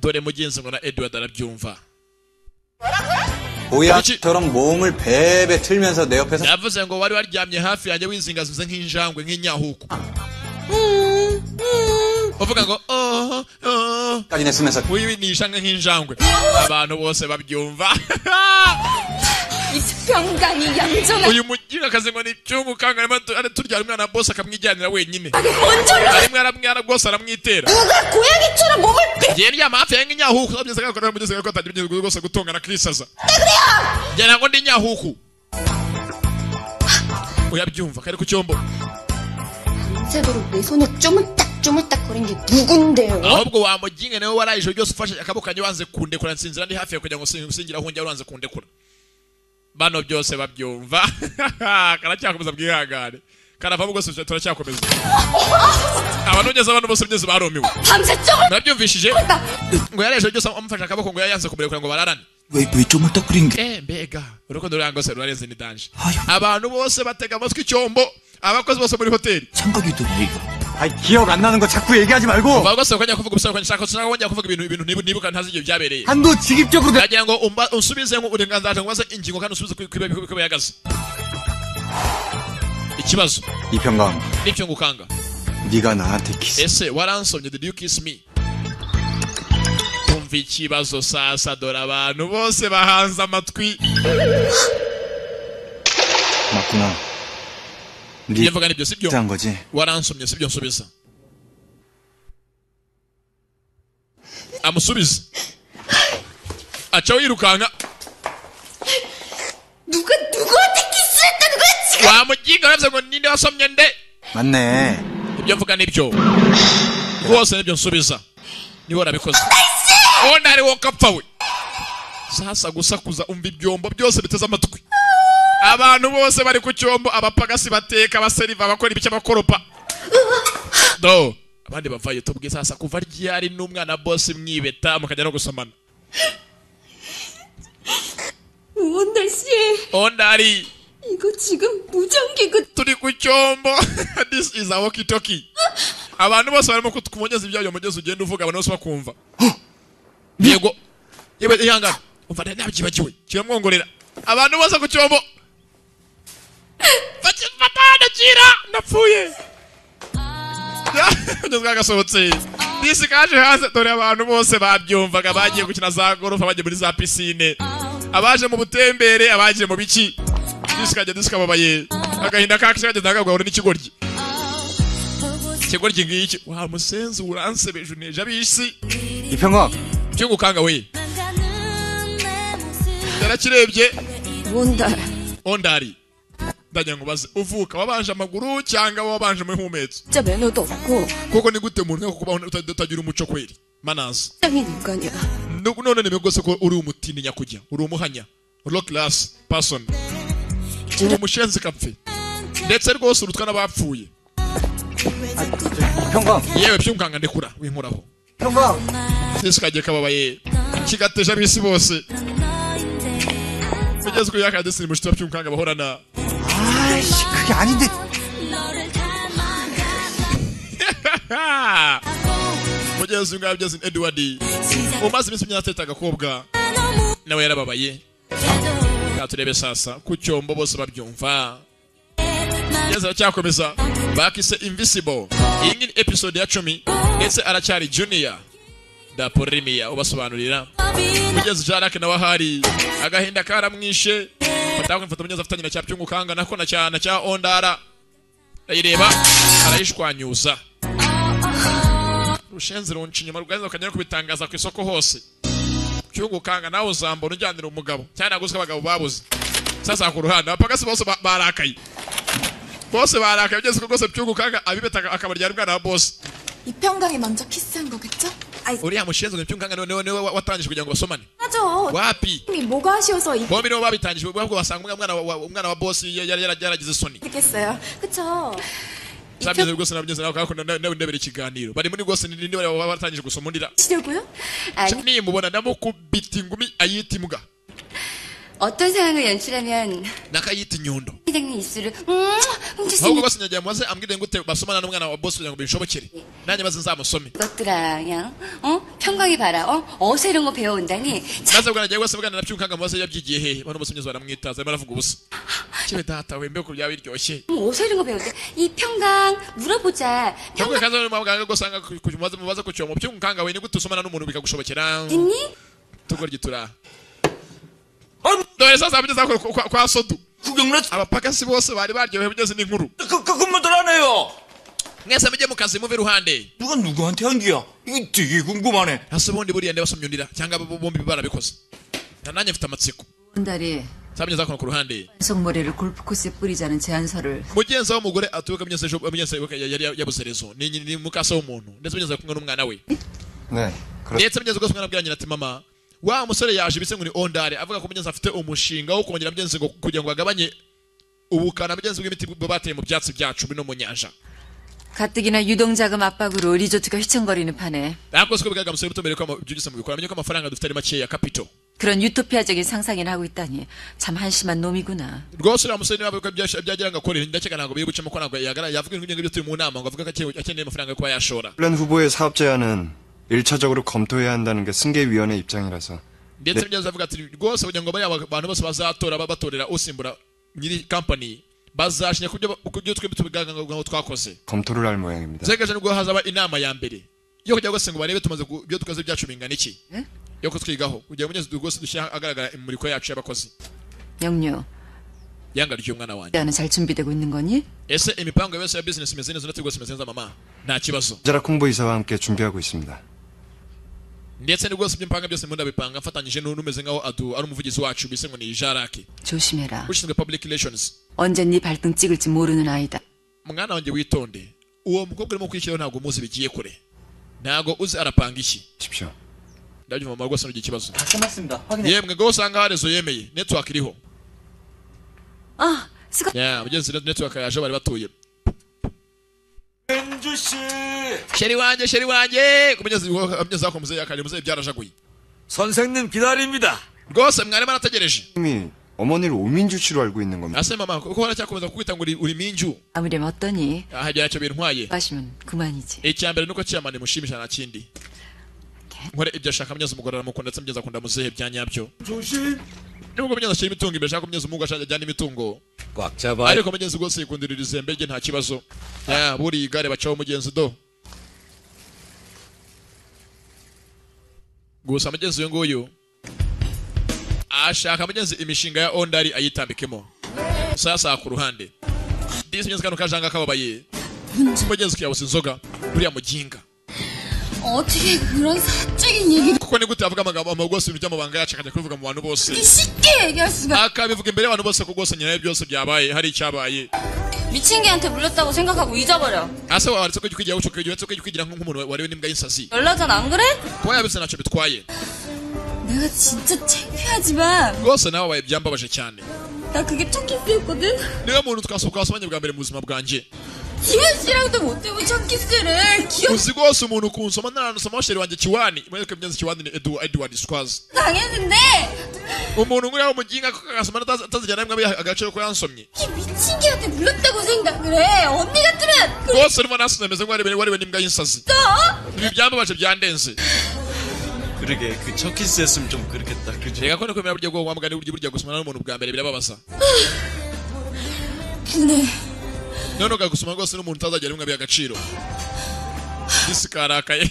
dore mugenzi ngo na Edward arabyumva 보야처럼 몸을 베베 틀면서 내 옆에서 yavuze ngo wari waryamye hafi yanjye wizingazinze nk'injangwe nk'inyahuku uvuga ngo 까지 냈으면서 winisha nk'injangwe abantu bose babyumva 이평강이 양존아. uyu mugira akazi ngo ni cyungu kanga arimo turyara umwana boss akamwijyanira wenyine arimo aramwara rwose aramwitera 누가 고양이처럼 몸을 ngiye ryama hafi yanjye nk'inyahuku byose gakora mu gihe atagira ibyo rwose gutongana krisaza ngiye ngo ndi nyahuku uyabyumva kare ku cyombo 새도록 내 손에 쪼물딱쪼물딱거린 게 누군데요? ahubwo wamuginge nawe warayije byose ufashe akaboko kanjye wanze kundekura nsinzira ndi hafi kugira ngo singira aho njya wanze kundekura bano byose babyumva karacyakomeza bwihangane karava bwose turacyakomeza abantu ugeze abantu bose byose baromiwe nabyumvishije ngo yareje byose amufasha akaboko ngo yayanze kumurekura ngo bararane 왜 쪼물딱거린 게? mbega urukundo rurangose rurarenze ni danje abantu bose batega amatwi icyombo abakozi bose muri hoteli 참각이 도냐 이거. 아이 기억 안 나는 거 자꾸 얘기하지 말고 bagose kujya kuvuga ubusa nshaka kujya kuvuga ibintu nibuka ntazi ibyo byabereye 한도 직입적으로 ndagira ngo usubize ngo uburenganzira ngo baze ingingo kandi usubize ku bayagaze ikibazo 이평강 n'icyo ngukanga 네가 나한테 키스 ese waransomye did you kiss me umva ikibazo sasa dore abantu bose bahanze amatwi 맞구나 ibyo mvuga nibyo sibyo 한 거지 waransomye sibyo nsubiza amusubize aca wirukanka wa muginga yavuze ngo ninde wasomye nde 맞네. ibyo mvuga nibyo rwose nibyo nsubiza niwe warabikoze ondari wokapfa we sasa gusakuza umva ibyombo byose biteze amatwi abantu bose bari ku cyombo abapagasi bateka abaseriva bakora ibice bakoropa do abandi bavaye tubwe sasa kuva ryari n'umwana boss mwibeta mukajya no gusomana 온달 씨, ondari 이거 지금 무전기가 turi ku cyombo this is a walkie talkie abantu bose barimo kumugeza ibyayo mugeze ugenda uvuga abantu bose bakumva yego yewe ihangana umva nabyibagiwe kiramwongorera abantu bose ku cyombo batana kira napfuye ndagasohotse disi kaje hanze dore abantu bose babyumvaga bagiye gukina za golf abagiye muri za piscine abaje mu butembere abaje mu biki disi kababaye agahinda kakisha kageze nagabwa n'ikigoryi ikigoryi ngiki wa musenzi uransebeje uneje abisi 이평강 cyungukanga we yarakirebye ondari ndajya ngo baze uvuka wabanje amaguru cyangwa wabanje mu humetso 진짜 매너도 없고 kuko ni gute umuntu kubaho utagira umuco kweri manazi 짱인 인간이야. none nimegose ko uri umutini nyakujya uri umuhanya low class person uri umushenzi kapfe ndetse rwose urutwa n'abapfuye 이평강 yewe byumkanga ndekura winkoraho 이평강 sisi kagiye kababaye kigateje abisi bose mugeze ko yakadesi ni mushita byumkanga bahorana 아이씨, 그게 아닌데. mugeze ngabyo byose Edward umaze iminsi myinshi ateta agakobwa nawe yarababaye katurebe sasa ku cyombo bose babyumva yeza aracyakomeza bakise invisible iyi ni episode ya 10 ndetse aracyari junior da porimia ubasobanurira mugeze Jarake nawe ahari agahinda karamwishe Patako mfata munyeza afatanye na cyapyungu kanga nako na cyana cya ondara ayireba arayishwanyuza rushenze runci nyuma rugazwe akanyera kubitangaza ku isoko hose cyungu kanga nawe uzambona ujyanira umugabo cyane aguzwe abagabo babuze sasa ku ruhande apagasi bose barakaye byeze ko rwose cyungu kanga abibeta akabaryara umwana wa boss 이평강이 먼저 키스한 거겠죠? 아이, uriya mushenze ngo cyungu kanga niwe watangije kugira ngo basomane 맞아. wapi 이미 뭐가 아쉬워서 bombi nibo babitangije ubwo basanga umwana wa boss yaragize isoni 이겠어요. 그쵸? sabye rwose nabyo nawe kakunda nawe ndebera ikiganiro bari muri rwose nindi batangije gusoma undira 시려고요? 아니, ni mubona namukubita ingumi ayita imbwa 어떤 상황을 연출하면 nakayita inyundo 회장님 입술을 ahubwo basinyagiye maze ambwire ngute basomana n'umwana wa boss kugira ngo binshobokere nanjye maze nzamusome 이것들아 그냥 평강이 봐라 어서 이런 거 배워온다니 maze bwana giye wese bwana nabyunkanga maze yabyigiye hehe bano musomyezo baramwitaza arimo aravuga ubusa kibe data wembe ko byaba biryoshye 어서 이런 거 배운대 이 평강 물어보자 cyangwa kaza mu muganga gusanga kumaze mubaza ku cyomo byunkanga we ni gute usomana n'umuntu bikagushobokera 듣니? tugorgitura dore sasa bigeze kwa sodu abapagasi bose bari baryohewe bigeze n'inkuru 그것만 하네요. mwese mujye mu kazi muve iruhande 누가 누구한테 한 기야? 이거 되게 궁금하네. hasi ubundi buriya ndabasomye undira cyangwa bombi barabikoze nanjye mfite amatsiko ondari sabye zakono ku ruhande 성모래를 골프 코스에 뿌리자는 제안서를 mugenzi w'umugore atuka mugenzi yari yabuze rezo ni mukasa w'umuntu ndetse mugenzi kumwe n'umwana we 네 ndetse mugenzi rwose umwana abwira nyina ati mama wa musore yaje bise ngo ni ondare avuga ko mugenzi afite umushinga wo kongera mugenzi ngo kugira ngo agabanye ubukana mugenzi bw'imiti bateye mu byatsi byacu bino mu nyanja 가뜩이나 유동자금 압박으로 리조트가 휘청거리는 판에 yakoze ko bigaga musore butombere ko byugise mu bikora amenye ko amafaranga dufite ari makeya capital 그런 유토피아적인 상상이나 하고 있다니 참 한심한 놈이구나. rwose uriya musore niba avuga byagira ngo akorera ndakeka ntabwo biri gucamo ko ntabwo yavuga ibintu nk'ibyo turi mu nama ngo avuga ko akeneye amafaranga yo kuba yashora 플랜 후보의 사업 제안은 1차적으로 검토해야 한다는 게 승계위원회 입장이라서 ndetse mugenzi avuga ati rwose kugira ngo bariya abantu bose bazatora batorera usimbura nyiri company bazashinya kubyo twembi tubigaga ngo twakoze 검토를 할 모양입니다. zegeje nubwo hazaba inama ya mbere yo kujya gose ngo barebe tumaze ibyo tukoze byacu bingana iki yo kutwigaho kugira mugenzi rwose dushyira agaragara imuriko yacu y'abakozi 영유, yanga ryo mwana wanjye 야는 잘 준비되고 있는 거니? ese imipango yose ya business imeze neza natwe rwose imeze neza mama nta kibazo 자락 홍보이사와 함께 준비하고 있습니다. ndetse ni rwose by'impanga byose mu ndabipanga mfatanyije n'umeze nkaho ari umuvugizi wacu bise ngo ni Jaraki 조심해라. ushinzwe public relations. 언제 네 발등 찍을지 모르는 아이다. mwana wanjye witonde, uwo mukobwa urimo kwishyiraho ntabwo muzi bigiye kure, ntabwo uzi arapanga iki. 십시오. ndabyumva mama rwose n'ugiye ikibazo. 끝났습니다. 확인해. yemwe ngo usanga harezo yemeye network iriho. 아, 스가. ya mugenzi network yaje bari batuye. 현주 씨. sheri wanjye kumugeza ko muzehe yakari muzehe byarajaguye. 선생님 기다립니다. rwose mwari barategereje. 님이 어머니를 오민주 씨로 알고 있는 겁니다. ase mama kuko baracyakomeza kukwita ngo uri minju. 아무렴 어떠니? ahajya cyo bintwaye. 마시면 그만이지. icyambere nuko cyamane mushimisha na kindi. nkore ibyo ashaka mugeza umugore aramukunda ndetse mugeza akunda muzehe byanyabyo. 조심. nubwo mugeza ashira imitungo imbere ashaka mugeza umugo ashaka ajyana imitungo. 꽉 잡아. ariko mugezi rwose yikundirira izembe rye nta kibazo. buri igare bacaho mugenzi do. gusa mugezi uyu nguyu ashaka mugenzi imishinga ya ondari ayitambikemo. sasa ku ruhande disi mugenzi kano kajanga kababaye mugenzi kiyabusa inzoga buriya muginga. 어떻게 그런 사적인 얘기 kuko ni gute avuga amagambo rwose ibintu by'amabanga yacu akajya kubivuga mu bantu bose 쉽게 얘기할 수가 akabivuga imbere y'abantu bose ko rwose nyine byose byabaye hari icyabaye. 미친 개한테 물렸다고 생각하고 잊어버려. ase waretse ko kwigira uco kwigira nk'umuntu wariwe n'imbwa y'insazi. 열나잖아 안 그래? kuba yabise ntacyo bitwaye. 내가 진짜 창피하지만 rwose nawe wabaye byambabaje cyane. 나 그게 첫 키스였거든. niwe muntu twasomanye bwa mbere mu buzima bwanjye. 지원 씨랑도 못 해본 첫 키스를 기억 uzi rwose umuntu kunsoma naranusoma sheri wanjye Kiwani mwereke myenzi Kiwani ni Edward Squaz. 당했는데 umuntu nguriya umuginga akasoma atazijyana namwe agaciro ko yansomye. 이 미친 개한테 물렸다고 생각을 해. 언니 같으면 rwose urimo nasemeze ngo wariwe n'imbwa y'insazi. ibi byambabaje byandenze. 그러게 그 첫 키스였으면 좀 그렇겠다. 그죠? reka ko kwemera buryo bwo wamugana burya gusomana n'umuntu bwa mbere birababaza. 분해. none ukagusoma rwose n'umuntu utazagera rimwe abiha agaciro. isi karakaye.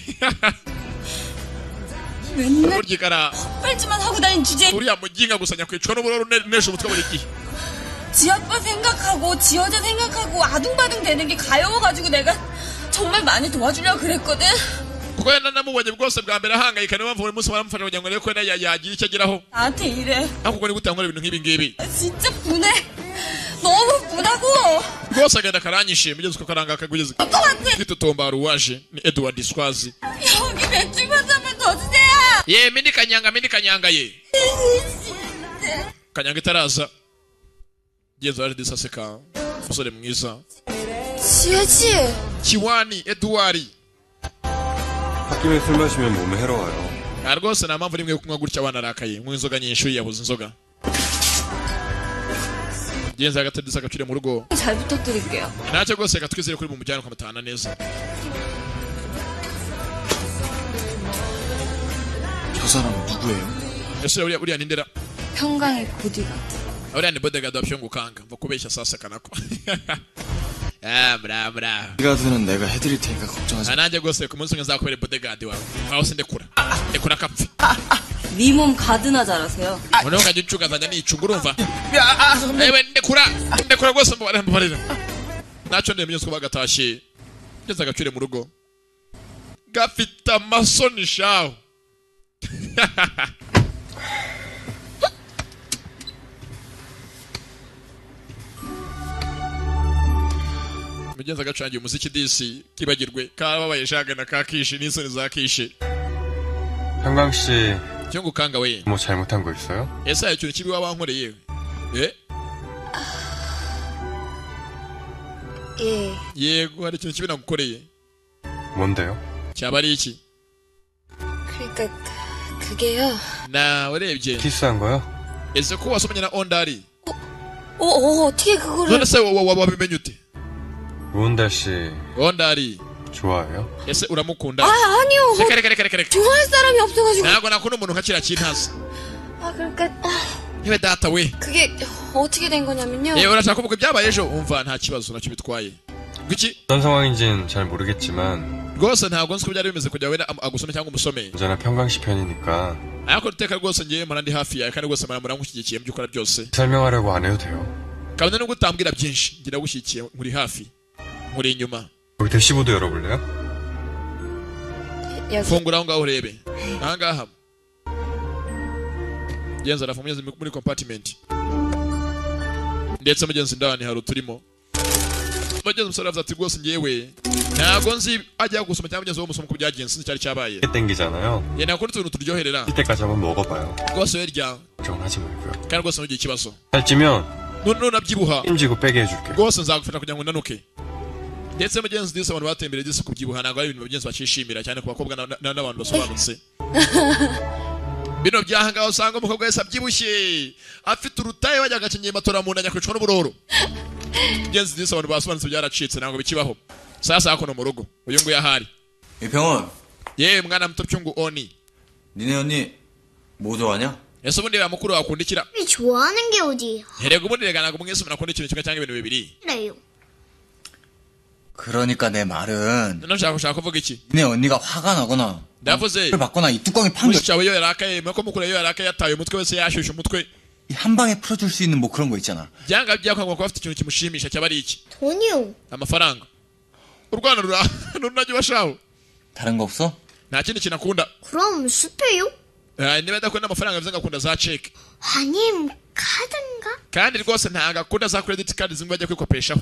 맨날 burya ikara 빨지만 하고 다닌 주제에 uriya muginga gusanya kwicwa n'ubururu nesha umutwe buri gihe. 지 아빠 생각하고 지 여자 생각하고 아둥바둥 되는 게 가여워가지고 내가 정말 많이 도와주려고 그랬거든. kuko yenda namubonye bwose bwa mbere ahangayika niyo mpamvu buri munsi baramufasha kugira ngo arebe ko yagira icyo ageraho. 나한테 이래. ariko ni gute yankora ibintu nk'ibi ngibi. 진짜 분해. 너무 분하고. rwose agenda karanyishima ugeze uko karanga akagugeze ufite utombaro waje ni Edward Squaz. 여기 맥주만 한번 더 주세요. ye mini kanyanga ye kanyanga itaraza genzo aje disaseka umusore mwiza 지혜씨. Kiwani Edward. 홧김에 술 마시면 몸에 해로워요. rwose nta mpamvu rimwe yo kunywa gutya abana arakaye nk'uwo inzoga nyinshi yabuze inzoga. genzo agatadisa agacire mu rugo. 잘 부탁드릴게요. ntacyo rwose reka twizere kuri mumujyana ukamutahana neza. 저 사람 누구예요? ese uriya ni ndera. 평강의 보디가. uriya ni bodyguard wa Pyongukanga mva kubeshya sasa kanako. bravo. 가드는 내가 해드릴 테니까 걱정하지 마. nanjye rwose ku munsi umwe nzakubera bodyguard wawe aho se ndekura kapfi. 네 몸 가드나 잘하세요. noneho ukajya ucugazanya nicunga urumva. ewe ndekura rwose mbabarira. ntacyo ndemye ko bagatashye ngeze agacire mu rugo gafite amasoni shaho. mugenzi agacangiye umuziki disi kibagirwe kababaye shaga na kakishi n'isoni za kishi. 한강 씨, Pyongukanga we 뭐 잘못한 거 있어요? ese hari ikintu kibi waba wankoreye? 예. yego hari ikintu kibi nagukoreye. 뭔데요? cyaba ari iki? 그러니까 그게요. na urebye 키스한 거요? ese ko wasomanye na ondari 어떻게 그거를? none se wabimenye ute? 로운달 씨 ondari 좋아해요? ese uramukunda? 아니요. reka 좋아할 사람이 없어가지고. ntabwo nakunda umuntu nka kiriya kintazi. 그러니까 yewe data we 그게 어떻게 된 거냐면요. yewe urashaka kuvuga ibyabaye ejo umva nta kibazo nacyo bitwaye. Kuki? 어떤 상황인지는 잘 모르겠지만 rwose ntabwo nzi ko byari bimeze kugira wenda agusome cyangwa umusome. 언제나 평강 씨 편이니까 ariko iteka rwose ngiye mpora ndi hafi yawe kandi rwose mpora nkushyigikiye mu byo ukora byose. 설명하려고 안 해도 돼요. kabone nubwo utambwira byinshi ngira gushyigikiye nkuri hafi nkuri inyuma. 우리 대시보드 열어볼래요? fungura aho ngaho urebe ahangaha genza arafunguye muri compartment ndetse mugenzi ndani hari uturimo mugenzi umusore avuze ati rwose ngewe ntago nzi ajya gusoma cyangwa mugenzi wo musoma ku byagenze sinzi cyari cyabaye 땡기잖아요. ye nakora utuntu turyoherera 실 때까지 한번 먹어봐요. rwose werya 걱정하지 말고요. kandi rwose ntugire ikibazo 살찌면 nunabyibuha 힘지고 빼게 해줄게. rwose nzagufasha kugira ngo unanuke ndetse mugenzi disi abantu batembere disi kubyibuha ntabwo ari ibintu mugenzi bacishimira cyane ku bakobwa n'abantu basobanutse bino byahangaho usanga umukobwa wese abyibushye afite urutaye wajya agakenyeye matora mu nda nyakwicwa n'uburoro mugenzi disi abantu basobanutse byaracitse ntabwo bikibaho sasa hakuno mu rugo uyu nguyu ahari 이병헌 ye mwana muto cyungu oni 니네 언니 뭐 좋아하냐? ese ubundi ba mukuru wakundikira 좋아하는 게 어디? herega ubundi rega ntabwo mwese munakunda ikintu kimwe cyangwa ibintu bibiri 그래요. 그러니까 내 말은 none ushaka kuvuga iki 니네 언니가 화가 나거나 ndavuze 를 받거나 이 뚜껑이 팡 mushya we iyo yarakaye mako mukuru iyo yarakaye yataye umutwe wese yashyushye umutwe 한 방에 풀어줄 수 있는 뭐 그런 거 있잖아. byanga byakangwa kuba afite ikintu kimushimisha cyaba ari iki 돈이요. amafaranga urwana runajya ubashaho 다른 거 없어? nta kindi kintu akunda 그럼 슈퍼요? niba adakunda amafaranga bivuze ngo akunda za ceke 아님 카드인가? kandi rwose ntabwo akunda za credit card zimwe bajya kwikopeshaho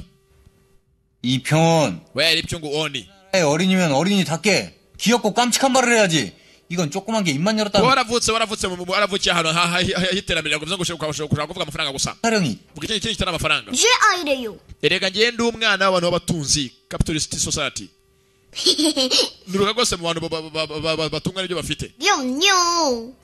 이병헌 we yari ibyungu oni 어린이면 어린이답게 귀엽고 깜찍한 말을 해야지. 이건 조그만 게 입만 열었다. waravutse waravukiye ahantu h'iterambere ngo bivuze ngo ushaka kuvuga amafaranga gusa 사령이 vuga ikindi kintu kitari amafaranga 제 아이래요. erega njye ndi umwana w'abantu b'abatunzi capitalist society nuruka rwose mu bantu batunga n'ibyo bafite 그럼요.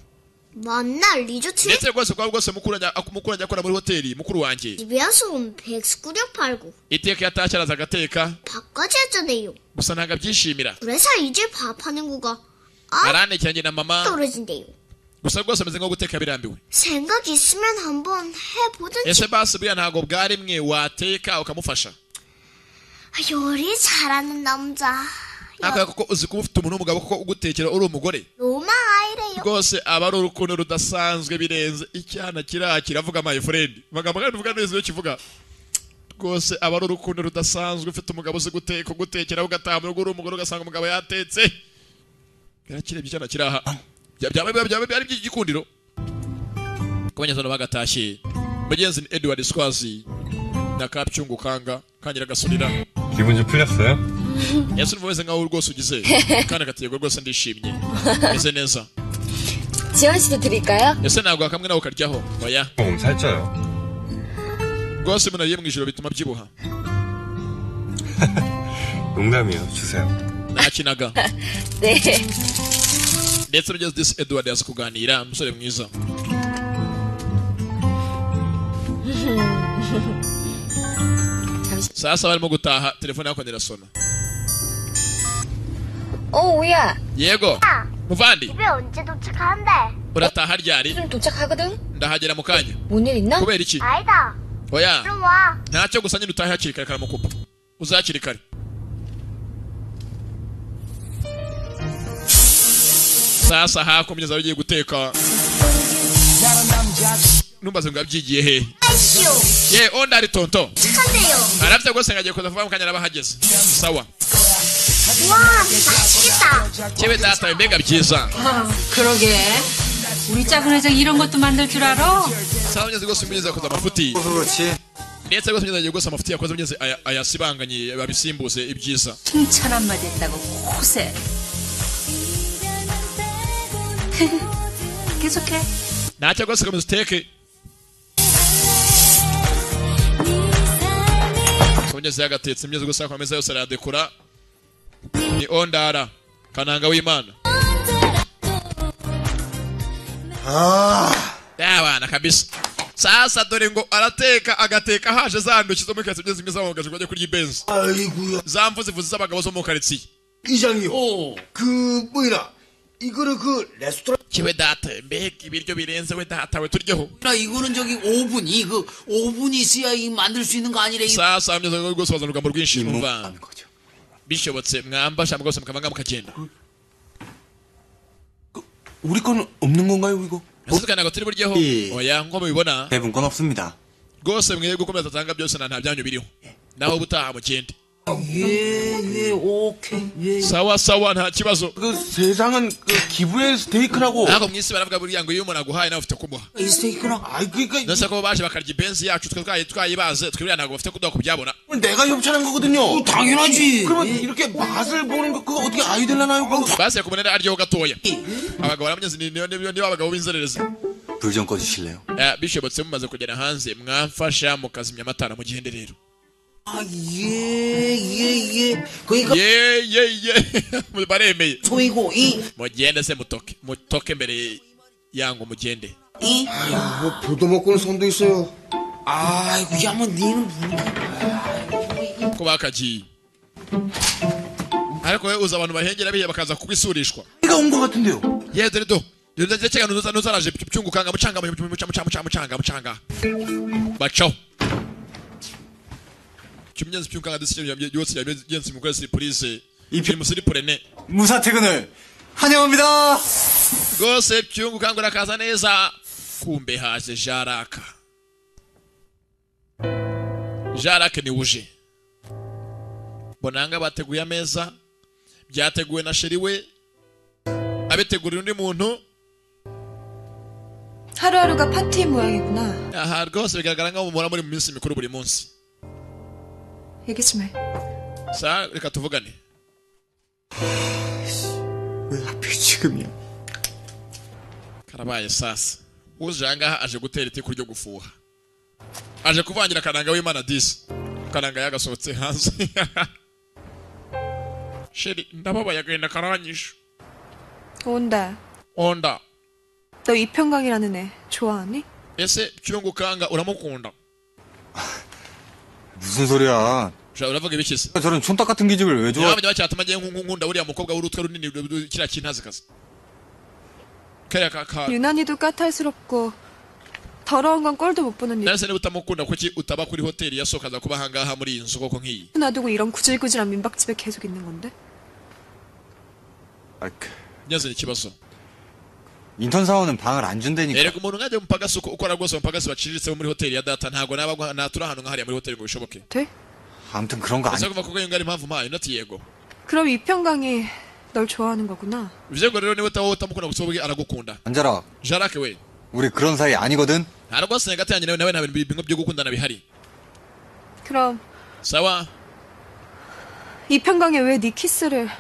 만날 리조트 ndetse rwose kwa rwose mukuru ajya akora muri hoteli mukuru wanjye 집에 와서 백스구력 팔고 iteka yatashye araza agateka 밥까지 했잖아요. gusa ntabwo abyishimira 그래서 이제 밥하는 거가 aranekiranye na mama 떨어진대요. gusa rwose ameze nko guteka birambiwe 생각 있으면 한번 해보든지. ese basi buriya ntabwo bwarimwe wateka ukamufasha 요리 잘하는 남자. ariko kuko uzi kuba ufite umuntu w'umugabo kuko ugutekera uri umugore 로마 아이래요. rwose aba ari urukundo rudasanzwe birenze icyana kiravuga my friend amagambo kandi uvuga neza iyo kivuga rwose aba ari urukundo rudasanzwe ufite umugabo uzi gutekera ugataha mu rugo uri umugore ugasanga umugabo yatetse yarakirebye icyana kiraha byaba ari iby'igikundiro ku banyazano bagatashye mugenzi ni Edward Swazi na Kapcyungu Kanga kangira gasurira 기분 좀 풀렸어요? yesu mvuze nkaho rwose ugize kandi agategeko rwose ndishimye ese neza 지원 씨도 드릴까요? ese ntabwo akamwe nawe ukaryaho oya 조금 살쪄요. rwose munariye mu ijoro bituma byibuha 농담이에요. 주세요. nakinaga 네. ndetse ugeze disi Edward yaza kuganira umusore mwiza sasa barimo gutaha telefone yako irasona 오우야. yego muvandi 집에 언제 도착하는데? urataha ryari 지금 도착하거든? ndahagera mu kanya 뭔 일 있나? kubera iki 아니다. oya 그럼 와. ntacyo gusa nyine utahe hakiri kare karamukupa uzakiri kare sasa hakomeza agiye guteka numbaze ngo abyigiye he 아이쇼. ye onda ari tonto 착한데요. arafite rwose ngagiye kuza vuba mu kanya arabahageze sawa 와, 맛있겠다. kibe data mbega byiza 그러게. 우리 작은 회장 이런 것도 만들 줄 알아? sawa mugeze rwose mugeze yakoze amafuti 그렇지. ndetse rwose mugeze rwose amafuti yakoze mugeze ayasibanganye babisimbuze ibyiza 칭찬 한마디 했다고 고세. 계속해. ntacyo rwose komeza uteke mugeze yagatetse mugeze rwose akomeza yose arayadekura ni ondara kananga w'imana yabana kabisa sasa dore ngo arateka agateka haje za ndoki zo muri karitsiye zimwe zamugaje ngo ajye kurya ibenzi 아이고야. za mvu zivuze z'abagabo zo mu karitsiye 이장님. 그 뭐이라 이거는 그 레스토랑. kiwe data mbega ibiryo birenze we data we turyeho 나 이거는 저기 오븐이 그 오븐이 있어야 이 만들 수 있는 거 아니래. sasa mugeze rwose bazana urugamba rwinshi umva bishobotse mwambasha rwose mukavanga mukagenda 우리 건 없는 건가요, 이거? ese ntabwo turi buryeho oya ngo mubibona 대부분 건 없습니다. rwose mwebwe gukomeza atanga byose nta byanyu biriho naho ubutaha mugende 예, 오케이. 예. sawa sawa nta kibazo 그 세상은 그 기부의 스테이크라고. ntabwo mwisi baravuga buriya ngo iyo umuntu aguhaye nawe ufite kumuha 이 스테이크랑. 아이 그러니까 nose ko baje bakarya ibenzi yacu twayibaze twiburiya ntabwo bafite kuduha kubyabona 내가 협찬한 거거든요. 당연하지. 그러면 이렇게 맛을 보는 거 그거 어떻게 아이 되려나요? 그거. basiye ku munene aryoho gatoya abagabo baramugeze niba abagabo b'inzererezi 불 좀 꺼주실래요? bishobotse mumaze kugera hanze mwamfasha mukazimya amatara mu gihende rero 예. 그러니까 baremeye 소이고 이. mugende se mutoke mbere yangu mugende 이. 뭐 불도 먹고는 손도 있어요. 아이고 야뭐 니는 ko bakagiye ariko we uza abantu bahengera bihe bakaza kubisurishwa 내가 온 거 같은데요. yedo ndetse nuzaraje byungukanga mucanga bacho kimyenzi byungukanga disi yose yagenzi mukora surprise ibyo musiri purene 무사 퇴근을 환영합니다. gose byungukanga urakaza neza kumbe haje Jaraka ni uje bonanga bateguye ameza byateguwe na sheri we abitegurira undi muntu 하루하루가 파티 모양이구나. aha rwose bigaragara nkaho mumura muri mu minsi mikuru buri munsi 얘기 좀 해. sa reka tuvugane 왜 하필 지금이야? karabaye sasa uje ahangaha aje gutera iti kuryo gufuha aje kuvangira kananga w'Imana disi kananga yagasohotse hanze sheri ndababaye agenda karanyisha 온다. onda 너 이평강이라는 애 좋아하니? ese cyungukanga uramukunda 무슨 소리야? uravuga ibikisi 저런 촌딱 같은 기집을 왜 좋아? yabanje bacyatuma ngiye nkunda uriya mukobwa w'urutwe runini kiriya kintazikazi kariya kaka 유난히도 까탈스럽고 더러운 건 꼴도 못 보는 일. nase niba utamukunda kuki utaba kuri hoteli yasokaza kuba ahangaha muri iyi nzu koko nk'iyi 놔두고 이런 구질구질한 민박집에 계속 있는 건데? nyaze ikibazo 인턴 사원은 방을 안 준다니까. erega umuntu nkajya mupagasi ukora rwose mupagasi baciriritse muri hoteli ya data ntabwo natura ahantu nkahariya muri hoteli ngo bishoboke 돼? 아무튼 그런 거 ese 아니. kuva kuko iyo ngari impamvu mpaye inoti yego 그럼 이평강이 널 좋아하는 거구나. bivuze ngo rero niba utamukunda gusa ubwe aragukunda 앉아라. Jarake we 우리 그런 사이 아니거든. nta rwose hagati yanjye nawe nta bintu byo gukundana bihari 그럼 sawa 이평강이 왜 네 키스를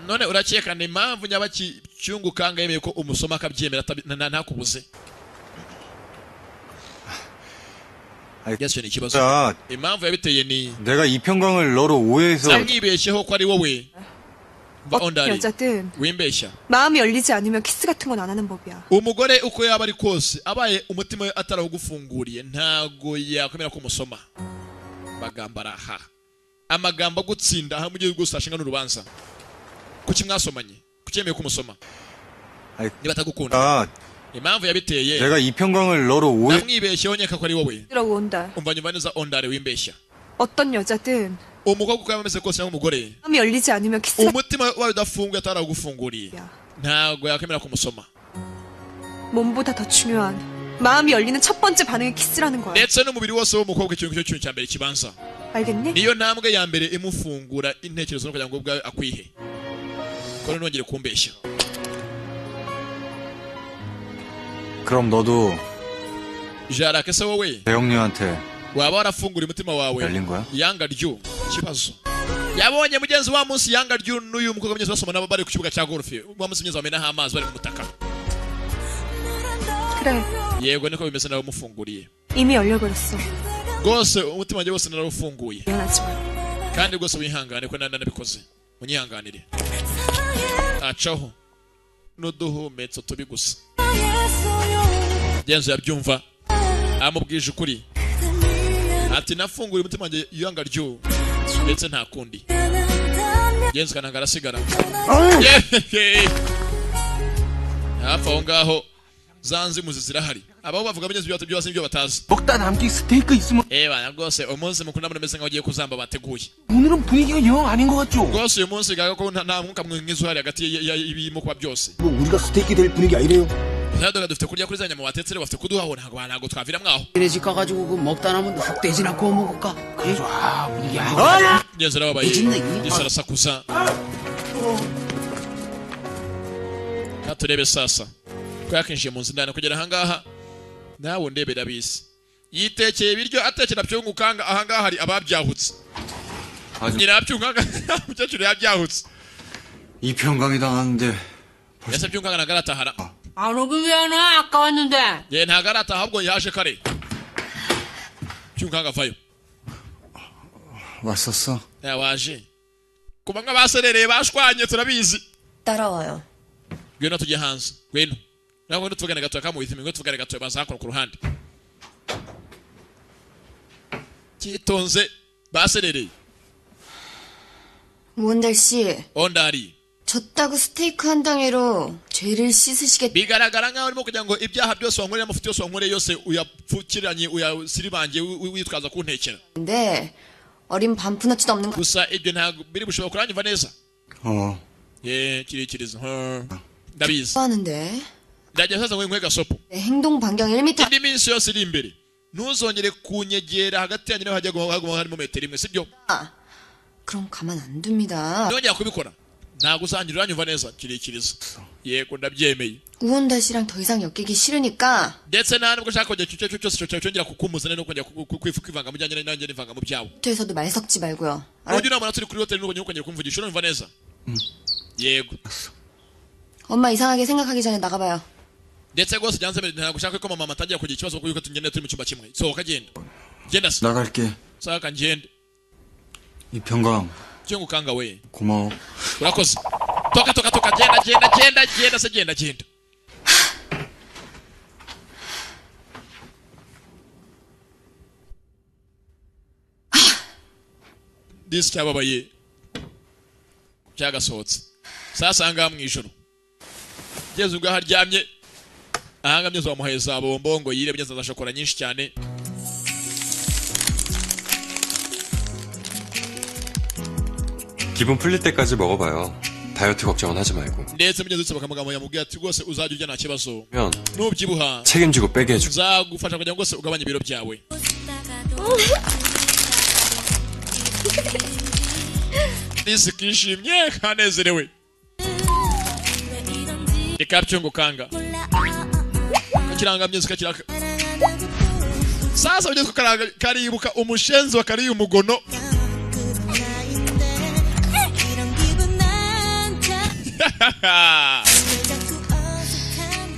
none urakekana impamvu nyabaki cyungukanga yemeye ko umusoma akabyemera ntakubuze yashyira ikibazo 자, impamvu yabiteye ni 내가 이평강을 너로 오해해서 namwibeshyeho ko ari wowe mva ondari 여자든 wimbeshya 마음이 열리지 않으면 키스 같은 건 안 하는 법이야. umugore uko yaba ari kose abaye umutima we atarawugufunguriye ntago yakwemera ko umusoma magambo araha amagambo agutsinda aha mu gihe gusa ashinga n'urubanza kuki mwasomanye kuki yemeye ko umusoma niba atagukunda impamvu yabiteye 내가 이평강을 너로 오해 namwibeshyeho nkeka ko ari wowe 들어온다. umva nyuma neza ondari wimbeshya 어떤 여자든 umukobwa uko yaba ameze kose cyangwa umugore 마음이 열리지 않으면 키스 umutima wawe udafunguye atarawugufunguriye ntago yakwemera ko umusoma 몸보다 더 중요한 마음이 열리는 첫 번째 반응이 키스라는 거야. ndetse n'umubiri wose w'umukobwa ikintu cyo kintu cya mbere kibanza 알겠니? niyo ntambwe ya mbere imufungura intekerezo no kugira ngo ubwawe akwihe ko nongere kumbeshya 그럼 너도 Jarake se wowe 대형님한테 waba warafungura umutima wawe 열린 거야? yanga ryo kibazo yabonye mugenzi wa munsi yanga ryo n'uyu mukobwa mwiza basoma nabo bari ku kibuga cya golf wa munsi mwiza bamenaho amazi bari mu mutaka 그래. yego niko bimeze nawe mufunguriye 이미 열려버렸어. rwose umutima wanjye wose narawufunguye 미안하지 마. kandi rwose wihangane ko nabikoze munyihanganire acaho n'uduhumetso tubi gusa genzo yabyumva amubwije ukuri ati nafunguye umutima wanjye yanga ryo ndetse nta kundi genzo kananga arasigara hafi aho ngaho zanzi muzi zirahari abaho bavuga abanyazi byose n'ibyo batazi 먹다 남기 스테이크 있으면 eba rwose umunsi mukuru ndabona meze nkaho ugiye kuzamba bateguye 오늘은 분위기가 영 아닌 것 같죠? rwose uyu munsi bigaragara ko nta mwuka mwiza uhari hagati y'ibirimo kuba byose 뭐 우리가 스테이크 될 분위기 아니래요. ntabwo dufite kurya kuri za nyama watetse rero bafite kuduhaho ntabwo twavira mwaho 얘네 집 가가지고 그 먹다 남은 흑돼지나 구워 먹을까? 그래 좋아 분위기 아닌 것 같아. Mugenzi arababaye Yesu arasakuza turebe sasa ko yakinjiye mu nzindana kugera ahangaha nawe ndebera bisi yitekeye ibiryo atekera byungukanga ahangaha hari ababyahutse nyirabyunganga umukecuru yabyahutse 이평강이 당하는데 ese byunganga nagaratahara 안 오긴 왜 나? 아까 왔는데. ye ntagarataha ahubwo yaje kare byunganga vayo 왔었어? waje kuba nk'abaserereye bashwanye turabizi 따라와요. ngwino tujye hanze ngwino nawe ngwino tuvugane gatoya kamuhitime ngwino tuvugane gatoya baza hakora ku ruhande kitonze baserereye 우원달 씨, ondari 졌다고 스테이크 한 덩이로 죄를 씻으시겠... bigaragara nkaho urimo kugira ngo ibyaha byose wankoreye amafuti yose wankoreye yose uyapfukiranye uyasiribangiye witwaza kuntekera 근데 어린 반푼어치도 없는 거... gusa ibyo ntabwo biri bushobora kuranyumva neza kirikiriza ndabizi 하는데 ndagiye saza ngo nkwe gasopo 내 행동 반경 1m indi minsi yose iri imbere ntuzongere kunyegera hagati yanyu hajya haguma harimo metero imwe sibyo 그럼 가만 안 둡니다. nongera kubikora ntabwo uzangira uranyumva neza kirikiriza yego ndabyemeye 우원달 씨랑 더 이상 엮이기 싫으니까 ndetse nta nubwo ushaka kujya icyo cyose cyongera kukumuza no kujya kwivanga mu bijyanye nanjye n'ivanga mu byabo 호텔에서도 말 섞지 말고요. ujya unamara turi kuri hoteli n'ubwo kongera kumvugisha urumva neza yego 엄마 이상하게 생각하기 전에 나가봐요. ndetse rwose byanze ntabwo ushaka ko mama atangira kugira ikibazo kuko tugenda turi mu cyumba kimwe sohoka genda genda se 나갈게. saka ngende 이평강. byungukanga we 고마워. urakoze toka genda se genda disi cyababaye cyagasohotse sasa ahangaha mu ijoro ngeze ubwo aharyamye ahanga myose wamuhaye za bombo ngo yire bigeze za shokora nyinshi cyane 기분 풀릴 때까지 먹어봐요. 다이어트 걱정은 하지 말고. ndetse mugeze usaba amagambo yamubwiye ati rwose uzajya urya nta kibazo 면 nubyibuha 책임지고 빼게 해줘. nzagufasha kugira ngo rwose ugabanye ibiro byawe disi kishimye kanezerewe reka byungukanga kakirangamye kakiraka sasa ugeze karibuka umushenzi wa kariye umugono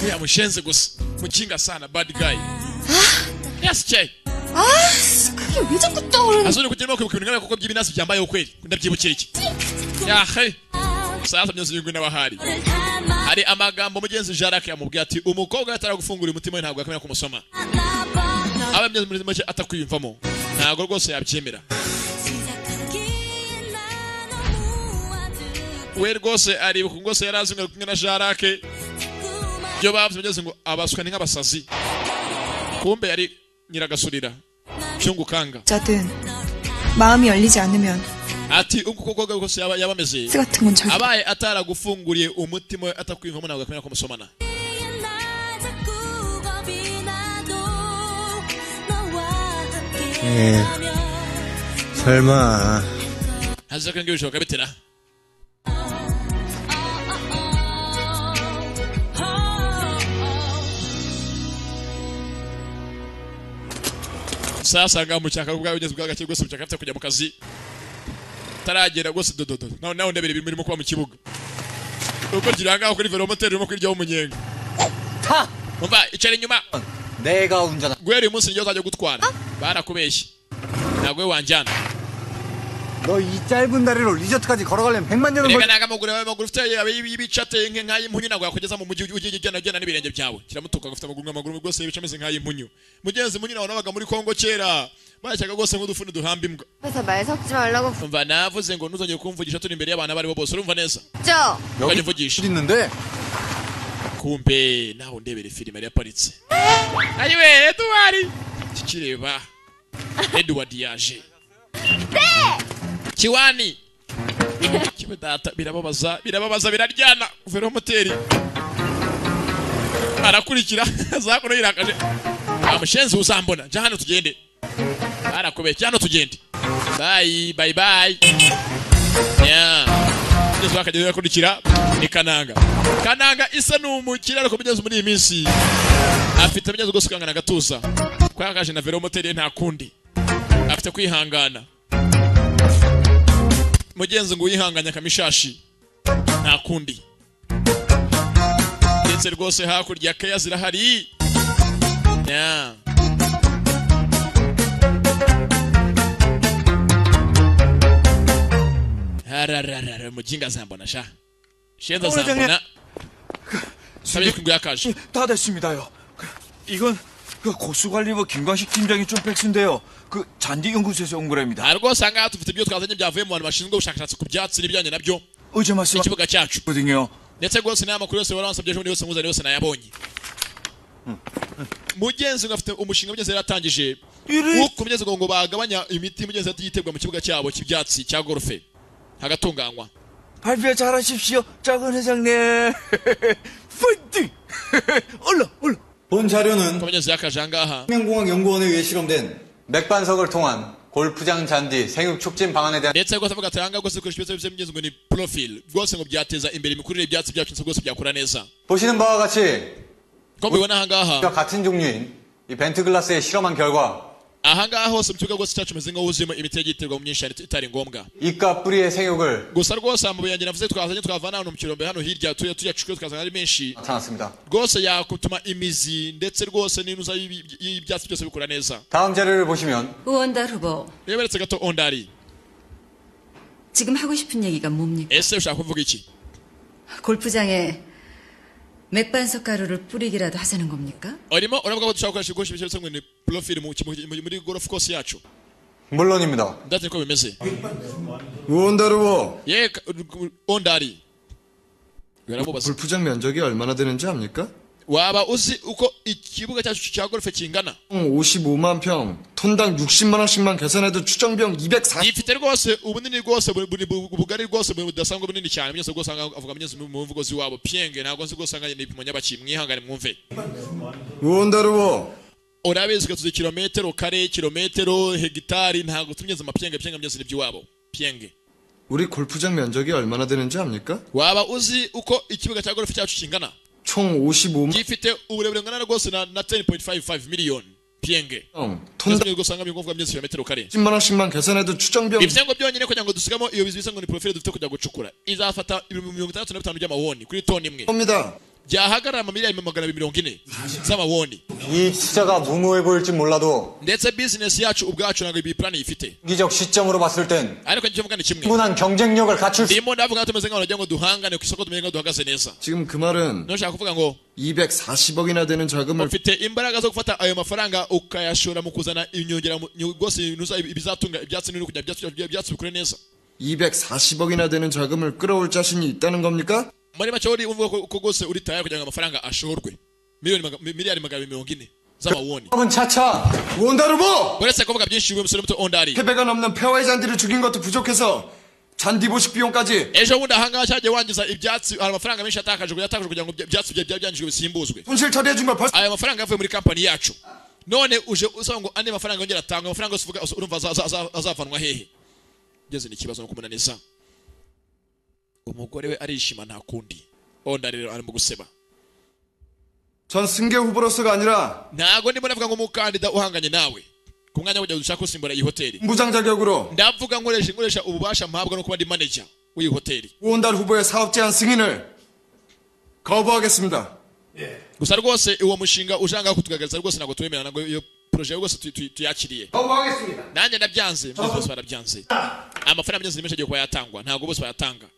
ya mushenzi gusa mukinga sana bad guy yes che 그게 왜 자꾸 떠오르는 azuri kugiramo kwibukira kuko by'ibinasi byambaye ukweli ndabyibukira iki ya he sasa byose yingwe n'abahari hari amagambo mugenzi Jacques yamubwiye ati umukobwa ataragufungura umutima we ntabwo akamenya kumusoma abamye muri make atakwiyumvamo ntabwo rwose yabyemera we rwose aribuka rwose yarazimwe kumwe na Jacques byo bavuze byose ngo abaswa ni nk'abasazi kumbe yari nyiragasurira byungukanga 자든 마음이 열리지 않으면 ati uko rwose yabameze 같은 건 절대 abaye ataragufunguriye umutima we atakwiyumvamo ntabwo akamenya kumusomana 설마 haza kandi bishoboka bitera sasa ngamucyaka ubwawe ugeze bwagake rwose mucyaka afite kujya mu kazi taragera rwose dododo nawe ndebere ibintu birimo kuba mu kibuga uko giranga kuri velomoteri urimo kwiryaho umunyenga umva icara inyuma 내가 운전하. gwera uyu munsi njye uzajya gutwara barakubeshye ntabwo we wanjyana 너 이 짧은 다리로 리조트까지 걸어가려면 100만 년은 reka nanga amaguru ufite y'ibicate nk'ay'impunyu ntabwo yakugeza mu mujyi ugenda n'ibirenge byawe kiramutuka ufite amaguru rwose y'ibice ameze nk'ay'impunyu mugenzi munini wabonaga muri Kongo kera bashyaga rwose nk'udufuni duhamba imbwa 그래서 말 섞지 말라고 umva navuze ngo ntuzongere kumvugisha turi imbere y'abantu abo ari bo bose urumva neza 죠 ukajya umvugisha 있는데 kumbe nawe ndebere filime yari yaparitse ayiwe Edouard kikireba Edouard yaje Kiwani kibe data birababaza biraryana velomoteri arakurikira zakono yirakaje amushenzi uzambona jya hano tugende arakubeshya hano tugende bye bye bye. Kugeza bakajya bakurikira ni Kananga. Kananga isa n'umukire ariko kugeza muri iyi minsi afite abageze gose kangana gatuza. Kwakaje na velomoteri nta kundi. Afite kwihangana. Mugenzi ngo yihanganya kamishashi nta kundi. Ndetse rwose hakurya kaya zirahari. Harararara mujinga zambona sha. Shenza zambona. 사비 공개하까지. 다 됐습니다요. 이건 그 고수관리부 김광식 팀장이 좀 백수인데요. 그 잔디 연구소에서 온 거랍니다. 알고 상가 dufite ibyo twazanye byavuye mu bantu bashinzwe ubushakashatsi ku byatsi n'ibijyanye nabyo. 어제 말씀 ikibuga cyacu. 거든요. ndetse rwose n'amakuru yose waransabye ejo yose muzari yose nayabonye. Mugenzi ngo afite umushinga mugenzi yaratangije. Uko mugenzi ngo bagabanya imiti mugenzi yatiyiterwa mu kibuga cyabo cy'ibyatsi cya golfe. hagatunganywa. 발표 잘하십시오, 작은 회장님. 파이팅! 얼른. 본 자료는 생명공학 연구원에 의해 실험된 맥반석을 통한 골프장 잔디 생육 촉진 방안에 대한 ndetse rwose avuga ati ahangaha rwose dukoresha ibyo by'ingenzi ngo ni profile rwose ngo byateza imbere imikurire y'ibyatsi byacu rwose byakura neza. 보시는 바와 같이 ko mubibona ahangaha 같은 종류인 이 벤트 글라스에 실험한 결과 ahangaha hose mu kibuga rwose cyacu meze nko wuzuyemo imiti yagiye iterwa mu myinshi itari ngombwa. 이과 뿌리의 생육을 gusa rwose amabuye yanjye navuze twazanye twavana hano mu kirombe hano hirya tuyacukura tukazana ari menshi 나타났습니다. rwose yakutuma imizi ndetse rwose n'inuza y'ibyatsi byose bikura neza. 다음 자료를 보시면 우원달 후보. 예beretse gato ondari. 지금 하고 싶은 얘기가 뭡니까? ese ushaka kuvuga iki? 골프장에 맥반석 가루를 뿌리기라도 하자는 겁니까? 어리모 어려가 거 dushaka gukoresha ibikoresho byose ni profile muri golf course yacu. 물론입니다. ndetse ko bimeze. 우원달 후보. 예, ondari. 골프장 면적이 얼마나 되는지 압니까? waba uzi uko ikibuga cyacu cya golf kingana? 55만 평, 톤당 60만 원씩만 계산해도 추정비용 240. ifite rwose ubunini rwose bugari rwose budasanzwe bunini cyane byose rwose avuga mugenzi mu mvugozi wabo pienge ntabwo nzi rwose anganye n'ibipimo nyabaki mwihangane mwumve. 우원달 후보. urabizi ko tuzi kilometero kare kilometero hegitari ntabwo tumyeze amapienge byose n'iby'iwabo pienge. 우리 골프장 면적이 얼마나 되는지 압니까? waba uzi uko ikibuga cya golf cyacu kingana? 총 55만. gifite uburebure ngana rwose na 10.55 miliyoni pienge. 톤당 gusanga bimwe byose kilometero kare 10만 원씩만 계산해도 추정비용. ibyo byonyine kugira ngo dusigamo iyo bizisa ngo ni profile dufite kujya gucukura izafata 65 by'amawoni kuri toni imwe. byahagarara amamiliyari 240 z'amawoni. 이 투자가 무모해 보일지 몰라도 ndetse business yacu ubwacu ntabwo ibi plan ifite. 기적 시점으로 봤을 땐 ariko icyo mvuga ni kimwe. 충분한 경쟁력을 갖출 수. ndimo ndavuga tumeze nk'abantu ngo duhangane ku isoko tumeze duhagaze neza. 지금 그 말은 nashaka kuvuga ngo 240억이나 되는 자금을 ufite imbaraga zo gufata ayo mafaranga ukayashora mu kuzana inyongera rwose ibizatunga ibyatsi n'uri kujya ibyatsi bikure neza. 240억이나 되는 자금을 끌어올 자신이 있다는 겁니까? muri make uri umva ko rwose uri tayari kugira ngo amafaranga ashorwe miliyari 240 z'amawoni. 차차 우원달 후보. uretse kuvuga byinshi uyu musore muto ondari. 패배가 넘는 페어웨이 잔디를 죽인 것도 부족해서 잔디 보식 비용까지. ejo bundi ahangaha cyagiye wangiza ibyatsi hari amafaranga menshi yatakaje kugira ngo ibyatsi byangijwe bisimbuzwe. 손실 처리해준 걸 벌써. aya mafaranga yavuye muri kampani yacu none uje usaba ngo andi mafaranga yongera atanga amafaranga yose uvuga urumva azavanwa hehe? ngeze ni ikibazo no kumunaniza. umugore we arishima nta kundi. ondari rero arimo guseba. 전 승계 후보로서가 아니라 ntago ndimo navuga ngo umukandida uhanganye nawe ku mwanya w'ujya dushaka gusimbura iyi hoteli. 부장 자격으로 ndavuga nkoresha ububasha mpabwa no kuba ndi manager w'iyi hoteli. 우원달 후보의 사업 제안 승인을 거부하겠습니다. gusa rwose uwo mushinga ujanga kutugaragariza rwose ntabwo twemerana ngo iyo projet rwose tuyakiriye. 거부하겠습니다. nanjye ndabyanze bose barabyanze. amafaranga byose menshi agiye kuba yatangwa ntabwo bose bayatanga.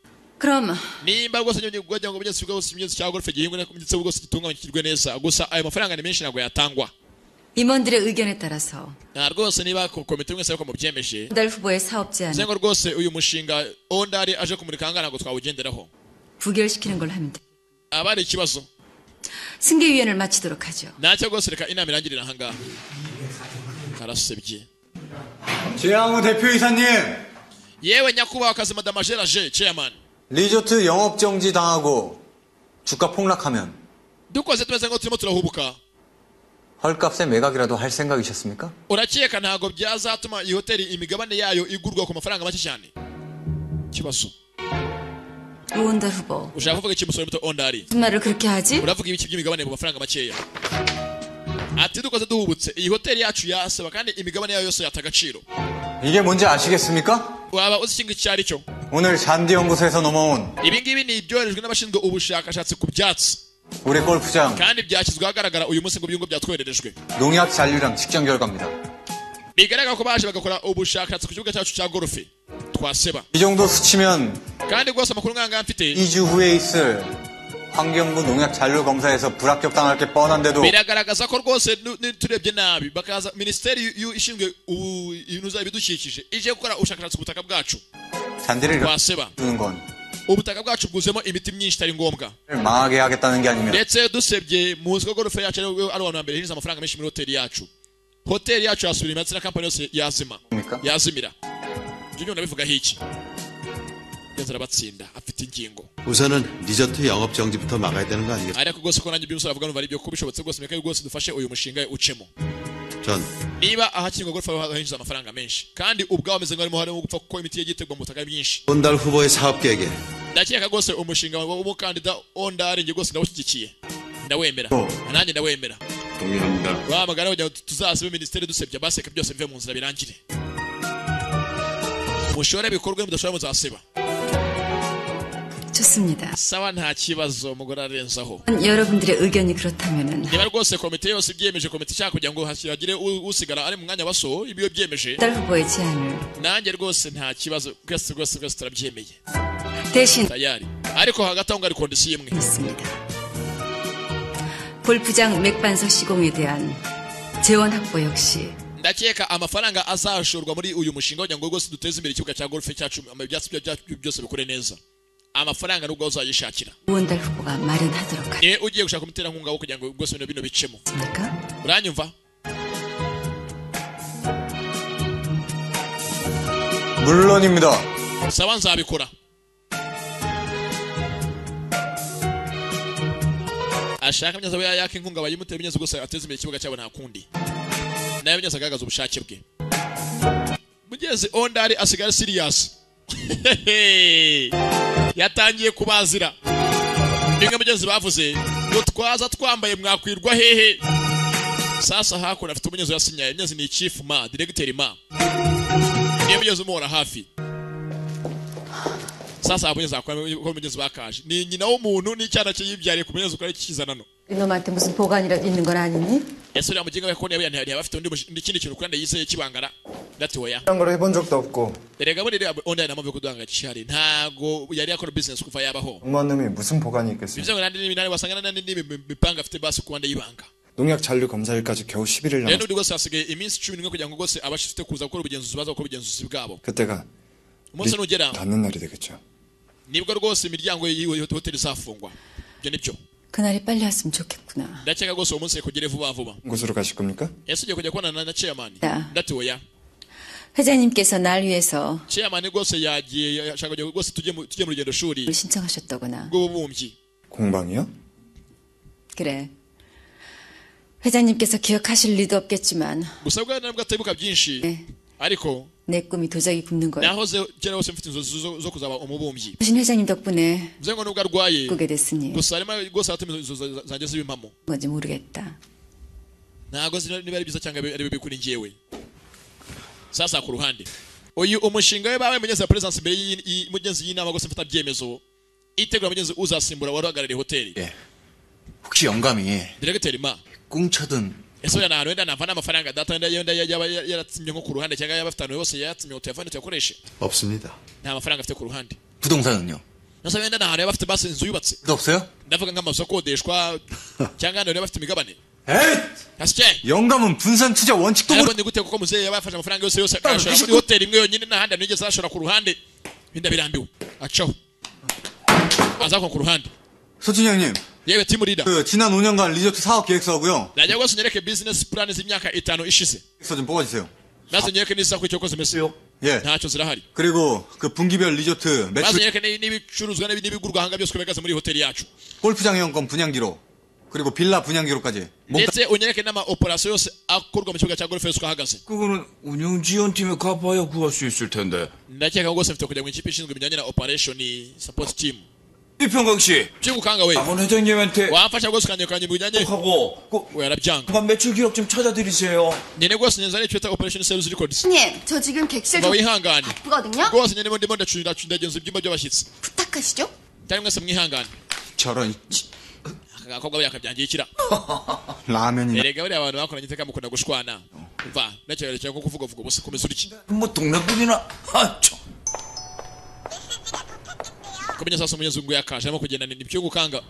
그럼 nimba rwose nyine kugira ngo byose bwose imyezi cya golf gihingwe ndetse rwose gitunganyikirwe neza gusa ayo mafaranga ni menshi ntabwo yatangwa. 임원들의 의견에 따라서 rwose niba komite mwese ko mubyemeje 우원달 후보의 사업 제안 zengo rwose uyu mushinga ondari aje kumurika hangana ngo twawugenderaho 부결시키는 걸로 하면 돼. abari ikibazo 승계위원회를 마치도록 하죠. ntacyo rwose reka inama irangirira ahangaha. karasebye. 최양우 대표이사님. yewe nyakubahwa kazi madame Geraje chairman. 리조트 영업 정지 당하고 주가 폭락하면 dukoze tumeze ngo turimo turahubuka 헐값에 매각이라도 할 생각이셨습니까? urakeka ntago byazatuma iyi hoteli imigabane yayo igurwa ku mafaranga make cyane? kibazo 오온달 후보. ushaka kuvuga iki musore muto ondari? 무슨 말을 그렇게 하지? uravuga ibiki by'imigabane mu mafaranga makeya? ati dukoze duhubutse iyi hoteli yacu yasaba kandi imigabane yayo yose yata agaciro. 이게 뭔지 아시겠습니까? waba uzi ikintu icyo ari cyo? 오늘 잔디 연구소에서 넘어온 ibi ngibi ni ibyoherejwe n'abashinzwe ubushakashatsi ku byatsi 우리 골프장 kandi byashyizwe ahagaragara uyu munsi ngo byungo byatwohererejwe. 농약 잔류량 측정 결과입니다. bigaragara ko baje bagakora ubushakashatsi ku kibuga cyacu cya golfe twaseba. 이 정도 수치면 kandi rwose amakuru nk'aya mfite 2주 후에 있을 환경부 농약 잔류 검사에서 불합격 당할 게 뻔한데도 biragaragaza ko rwose turebye nabi bakaza minisiteri ishinzwe ibintu bidukikije ije gukora ubushakashatsi ku butaka bwacu 잔디를 twaseba. 주는 건 ubutaka bwacu bwuzuyemo imiti myinshi itari ngombwa 망하게 하겠다는 게 아니면 ndetse dusebye muzi ko golfe yacu ari abantu ba mbere hinjiza amafaranga menshi muri hoteli yacu yasubira imatsi na kampani yose yazimira. ibyo nabivugaho iki? yose arabatsinda afite ingingo. 우선은 리조트 영업 정지부터 막아야 되는 거 아니겠어요? ariko rwose ko nanjye by'umusore avuga numva ari byo ko bishobotse rwose meka rwose dufashe uyu mushinga ucemo. 전 niba ahakinirwa golfe hinjiza amafaranga menshi kandi ubwawe ameze nk'aho harimo gupfa kuko imiti yagiye itegwa mu butaka byinshi. 온달 후보의 사업 계획에 ndakeka rwose umushinga w'umukandida ondari njye rwose ndawushyigikiye ndawemera nanjye ndawemera. 동의합니다. wamagana kugira ngo tuzasibe minisiteri dusebya baseka byose bive mu nzira birangire. mushore bikorwe mudashobora muzasiba. 좋습니다. sawa nta kibazo umugore arenzaho. 여러분들의 의견이 그렇다면은 niba rwose komite yose ibyemeje komite ishaka kugira ngo hagire usigara ari mu mwanya baso ibyo byemeje 달 후보의 제안을 nanjye rwose nta kibazo rwose turabyemeye 대신 tayari ariko hagati aho ngo ari kondisiyo imwe 있습니다. 골프장 맥반석 시공에 대한 재원 확보 역시 ndakeka amafaranga azashorwa muri uyu mushinga kugira ngo rwose duteze imbere ikibuga cya golfe cyacu ibyatsi byacu byose bikure neza. amafaranga nubwo uzayishakira 오온달 후보가 마련하도록 niwe ugiye gushaka umuterankunga wo kugira ngo rwose bino bicemo. uranyumva? 물론입니다. sawa nzabikora. ashaka mnyaza we yaka inkunga bayimuteye binyeze gusa ateze imbere ikibuga cyabo nta kundi. nayo binyeze agaragaza ubushake bwe. mugeze ondari asigara serious. yatangiye kubazira. bimwe mugeze bavuze ngo twaza twambaye mwakwirwa hehe. sasa hakuna afite umunyezo yasinyaye. mugeze ni chief ma director ma. niyo mugeze umora hafi. sasa abunyezo akwame ko mugeze bakaje. ni nyina w'umuntu n'icyana cye yibyariye ku munyezo kuri kizanano. 이놈한테 무슨 보관이라도 있는 건 아니니? ese uriya muginga we ko niba yari afite undi kindi kintu kandi yise kibangara ndatoya. 그런 걸 해본 적도 없고 erega muri online namavuye kudanga cyari ntago yari yakora business kuva yabaho. 놈이 무슨 보관이 있겠어요? ibyo nandi n'ibintu wasanga nandi n'imipanga afite basi kuwanda yibanga. 농약 잔류 검사일까지 겨우 11일 rero 남았어. ndi gose asigaye iminsi 11 kugira ngo gose abashifite kuza gukora ubugenzuzi baza gukora ubugenzuzi bwabo. 그때가 umunsi nugera 닫는 날이 되겠죠. nibwo rwose imiryango y'iyi hoteli izafungwa. ibyo nibyo. 그날이 빨리 왔으면 좋겠구나. ndakeka gose umunsi kugere vuba vuba. 곳으로 가실 겁니까? ese ugiye kujya kubona na chairman 야. ndatoya. 회장님께서 날 위해서 chairman gose yagiye yashaka kujya gose tujye mu rugendo shuri 신청하셨더구나. rw'ububumbyi. 공방이요? 그래. 회장님께서 기억하실 리도 없겠지만 gusa bwa nabwo atabibuka byinshi ariko 내 꿈이 도자기 굽는 거야. nahoze kera hose mfite inzozi zo kuzaba umubumbyi. 신 회장님 덕분에 bivuze ngo nubwo arwaye 꾸게 됐으니 gusa arimo rwose atuma inzozi zanjye ziba impamo. 뭔지 모르겠다. ntago niba ari byiza cyangwa ari bibi kuri njyewe. sasa ku ruhande uyu umushinga we babaye mugenzi wa presence imbere y'umugenzi y'inama gose mfata byemezo itegura mugenzi uzasimbura wari uhagarariye hoteli. 혹시 영감이 directeur ma 꿍쳐든 ese uyu ntahantu wenda navana amafaranga data wenda yaba yaratsimye nko ku ruhande cyangwa yaba afite ahantu yose yatsimye ngo telefone tuyakoreshe. 없습니다. nta mafaranga afite ku ruhande. 부동산은요? nasa wenda nta hantu yaba afite basi inzu yubatse. 없어요? ndavuga nk'amazu akodeshwa cyangwa ahantu yaba afite imigabane. hasike 영감은 분산 투자 원칙도 ariko ni gute kuko muzehe yaba yafashe amafaranga yose akayashora muri hoteli imwe yonyine n'ahandi nigeze ashora ku ruhande. binda birambiwe acaho azako ku ruhande. 소진이 형님. yewe timu leader. 지난 5년간 리조트 사업 계획서고요. najya gose nyereke business plan z'imyaka 5 ishize. 계획서 좀 뽑아주세요. maze nyereke n'isako icyo koze mese. 예. ntacyo zirahari. 그리고 그 분기별 리조트 maze 매출 nyereke n'ibicuruzwa n'ibigurwa hanga byose kubagaza muri hoteli yacu. 골프장 이용권 분양기로 그리고 빌라 분양 기록까지. ndetse unyereke n'ama operation yose akorwa mu kibuga cya golf yesu hahagaze. 그거는 운영 지원팀에 가봐야 구할 수 있을 텐데. ndakeka ngo rwose mfite kujya mu ikipe ishinzwe ibijyanye na operation support team. 이평강 씨. byungukanga we. 박 회장님한테 wamfasha rwose ukanyekanya mu bijyanye 하고 we yarabyanga. 그간 매출 기록 좀 찾아드리세요. nyine rwose nzanye icyo bita operation sales records. 님, 저 지금 객실 좀 wihangane. 바쁘거든요. rwose nyine ndimo ndagenza ibyumba by'abashyitsi. 부탁하시죠? cyangwa mwese mwihangane. 저런 agakobwa we yakabyangikira. 라면이. erega buriya abantu bakoranye iteka mukunda gushwana. mva nacyo ko kuvuga ubusa komeza uriki. 뭐 동네꾼이나 kumenya sasa umunyazungu yakaje arimo kugendana n'ibyungukanga.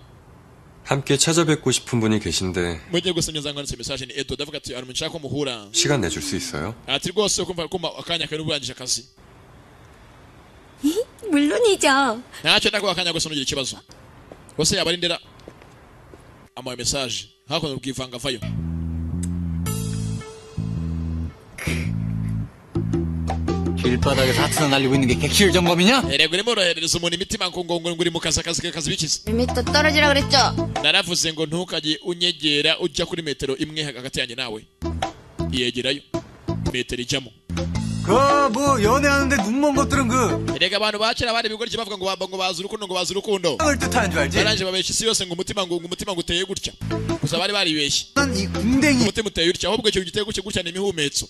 함께 찾아뵙고 싶은 분이 계신데 mugiye gusa nyazangana message ni Edo davuga ati ari munshaka ko muhura. 시간 내줄 수 있어요? ati rwose kumva akanya kari burangije akazi. 물론이죠. ntacyo ndakwa akanya gusa nugira ikibazo. rwose yabarindira ama message hakono bwivanga vayo. 길바닥에서 하트나 날리고 있는 게 객실 점검이냐? erega urimo uraherereza umuntu imitima ngo uri mu kazi bikize. 미터 떨어지라 그랬죠? naravuze ngo ntukajye unyegera ujya kuri metero imwe hagati yanjye nawe. yegerayo metero ijyamo. 뭐 연애하는데 눈먼 것들은 erega abantu bakera bari bigoryi bavuga ngo bazi urukundo 을 뜻하는 줄 알지? yaranje babeshya isi yose ngo umutima ngo uteye gutya. gusa bari baribeshye. 이 궁뎅이 umutima uteye gutya ahubwo icyo giteye gutya ni imihumetso.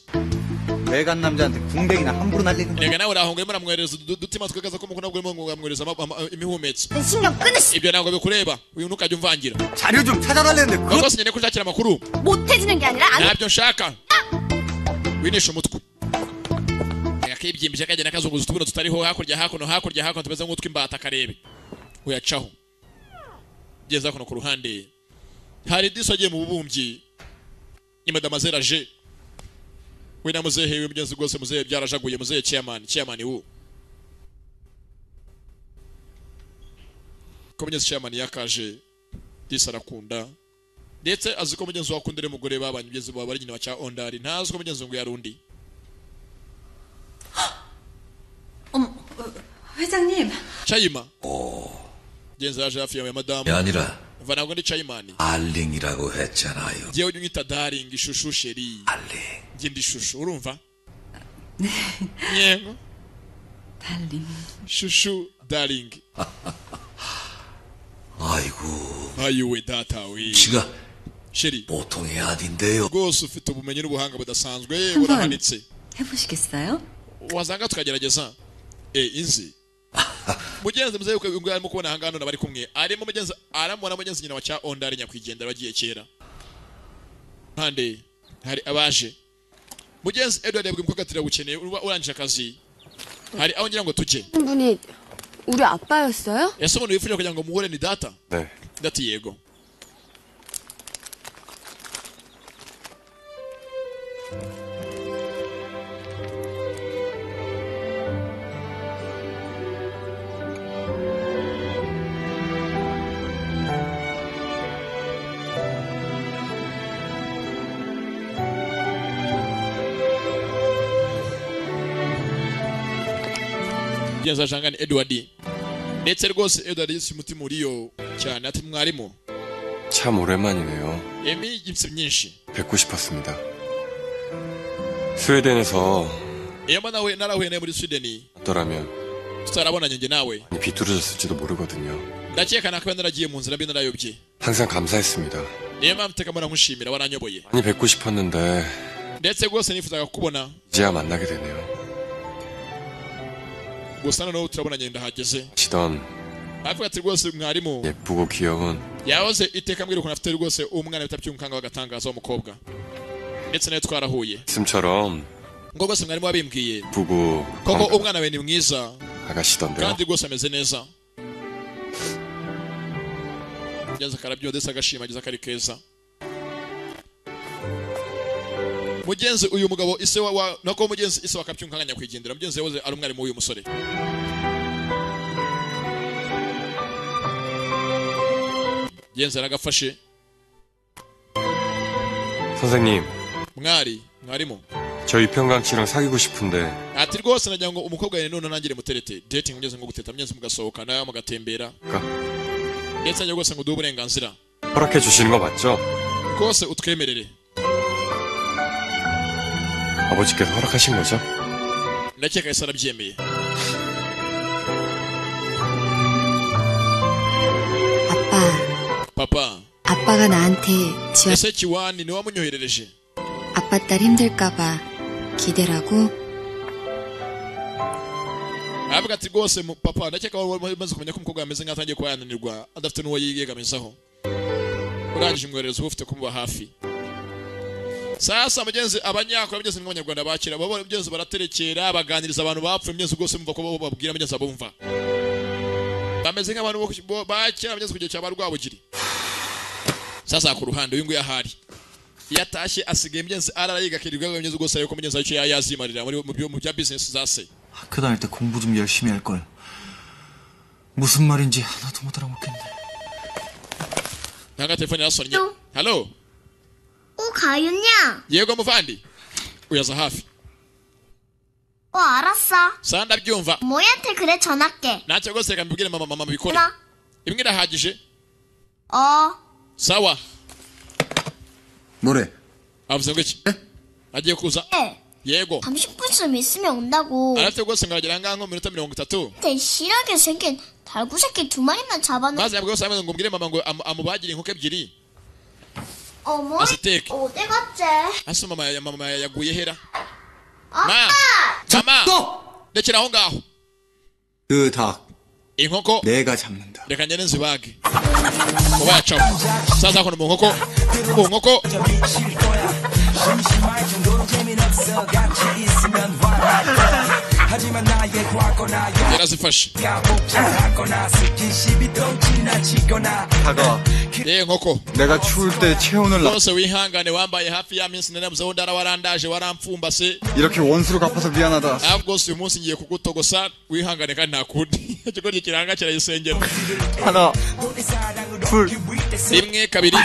외간 남자한테 궁뎅이나 함부로 날리는 거. erega nawe uraho ngo urimo uramwohereza udutima twekaza ko mukunda urimo uramwohereza imihumetso. 신경 끊으시. ibyo ntabwo bikureba uyu ntukajya umvangira. 자료 좀 찾아달랬는데 rwose nyine kushakira amakuru 못해지는 게 아니라 안 ntabyo nshaka. winisha umutwe akibyimbije akagenda akazunguza utubuno tutariho hakurya tumeze nk'utw'imbata akarebe uyacaho. geza kuno ku ruhande hari diso agiye mu bubumbyi ni madamazera je we na muzehe w'ibyenzi rwose muzehe byarajaguye muzehe chairman wu ko mugenzi chairman yakaje diso arakunda ndetse azi ko mugenzi wakundire mugore babanye ibyenzi baba ari nyina wa cya ondari ntazi ko mugenzi ngo yarundi. 회장님. 차이마. 겐za yaje hafi ya madamu. 아니라 umva ntabwo ndi chayimani. 알링이라고 했잖아요. njyewe unyita darling ishushu sheri. 알링. njye ndi ishushu urumva? 네. yego. 달링. shushu darling. 아이고. 아유we data we. 지가 sheri. 보통이 아닌데요. rwose ufite ubumenyi n'ubuhanga budasanzwe urahanitse. 해보시겠어요? wazanga tukagerageza. inzi. mugenzi muzehe ngo arimo kubona hangano nabari kumwe arimo mugenzi aramubona mugenzi nyina wa cya ondari nyakwigendera bagiye kera. hande hari abaje mugenzi Edward yabwiye umukobwa ati ragukeneye urangije akazi hari aho ngira ngo tujye. 분이 우리 아빠였어요? ese umuntu wifuje kugira ngo muhure ni data? 네. dati yego. mugenzi ajangane Edward ndetse rwose Edward yise umutima uriyo cyane ati mwarimu. 참 오랜만이네요. 이집스 myinshi. 뵙고 싶었습니다. 스웨덴에서 예만 나라후에 muri Sweden. 어떠라면 tutarabonanye nge nawe. 비뚤어졌을지도 모르거든요. ndakeka nakaba naragiye mu nzira mbi narayobye. 항상 감사했습니다. niyo mpamvu iteka mbona nkushimira waranyoboye. 많이 뵙고 싶었는데 ndetse rwose nifuzaga kukubona. 이제야 만나게 되네요. gusa noneho turabonanye ndahageze. 시던 avuga ati rwose mwarimu 예쁘고 귀여운 yahoze iteka mbwira ukuntu afite rwose umwana bitabyumukanga wagatangaza w'umukobwa ndetse nayo twarahuye 슴처럼 ngo rwose mwarimu wabimbwiye 예쁘고 koko umwana we ni mwiza 아가씨던데요. kandi rwose ameze neza. ngeze akarabyo ndetse agashimagiza kari keza. mugenzi uyu mugabo ise wa nako mugenzi ise wakabyumukanga nyakwigendera mugenzi yahoze ari umwarimu w'uyu musore. genzi aragafashe. 선생님, mwarimu 저 이평강 씨랑 사귀고 싶은데 ati rwose nagira ngo umukobwa yene none nangire muterete dating ngeze ngo guteta myenzi mugasohokana mugatembera ndetse ajya rwose ngo duhe uburenganzira 허락해 주시는 거 맞죠? rwose utwemerere. 아버지께서 허락하신 거죠? ndakeka Yesu arabyemeye. papa 아빠가 나한테 ese Kiwani ni wamunyoherereje. 아빠 딸 힘들까봐 기대라고. avuga ati rwose papa ndakeka wamaze kumenya ko umukobwa yameze nk'atangiye kuba yananirwa adafite n'uwo yiyegamizaho urangije umwoherereza ufite kumuba hafi. Sasa mugenzi abanyakora mugenzi n'abanyarwanda bakira babo mugenzi baraterekera baganiriza abantu bapfuye mugenzi rwose mumva ko babwira mugenzi abumva bameze nk'abantu bakira mugenzi kugiye cyaba rwabugiri. Sasa ku ruhande uyu nguyu ahari yatashye asigaye mugenzi ararayiga kirirwa mugenzi rwose ariko mugenzi ayo yazimarira mu bya business zase. 학교 다닐 때 공부 좀 열심히 할 걸. 무슨 말인지 하나도 못 알아먹겠네. nanga telefone yasonnye. Hello. 가윤냐? yego muvandi uyaza hafi. 알았어. sa ndabyumva. 뭐한테 그래 전할게. ntacyo rwose reka mbibwire mama bikore. imwe irahagije. sawa. 뭐래? avuze ngo iki? agiye kuza? yego. 30분쯤 있으면 온다고. arafite rwose ngagira ngango minota 30. 대실하게 생긴 달구 새끼 2마리만 잡아놓. maze yabwiye rwose ngo mbwire mama ngo amubagire inkoko ebyiri. 어머? asiteke. 어디 갔지? asa mama yaguye hera. mama ndekera aho ngaho. 그 닭 inkoko 내가 잡는다. reka njye nzibage. kuba yacaho sasa kono mu nkoko yarazifashe. 다가 nkoko 내가 추울 때 체온을 rwose wihangane wambaye hafi ya minsi nanabuzeho ndara warandaje warampfumbase 이렇게 원수로 갚아서 미안하다. ahubwo rwose uyu munsi ngiye kugutogosa wihangane kandi nta kundi. ikigoryi kiranga kirayisengera. 하나 둘 rimwe kabiri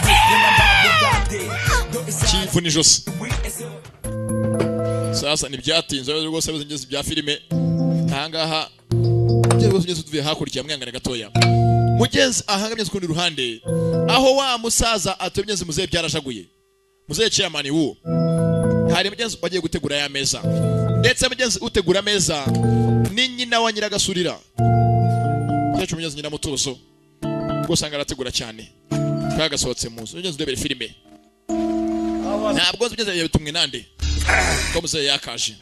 kivuna ijosi. sasa ntibyatinze rwose bizingezi bya filime ahangaha rwose tuvuye hakurya mwihangane gatoya mugenzi ahangamye kundi ruhande aho wa musaza atumyenzi muzehe byarashaguye muzehe chairman wo hari mugenzi bagiye gutegura ya meza ndetse mugenzi utegura meza ni nyina wa nyiragasurira cyacu mugenzi nyina mutuzo gusanga arategura cyane kagasohotse muzo mugenzi debere filime ntabwo mugenzi yabitumwe nande ko muzehe yakaje.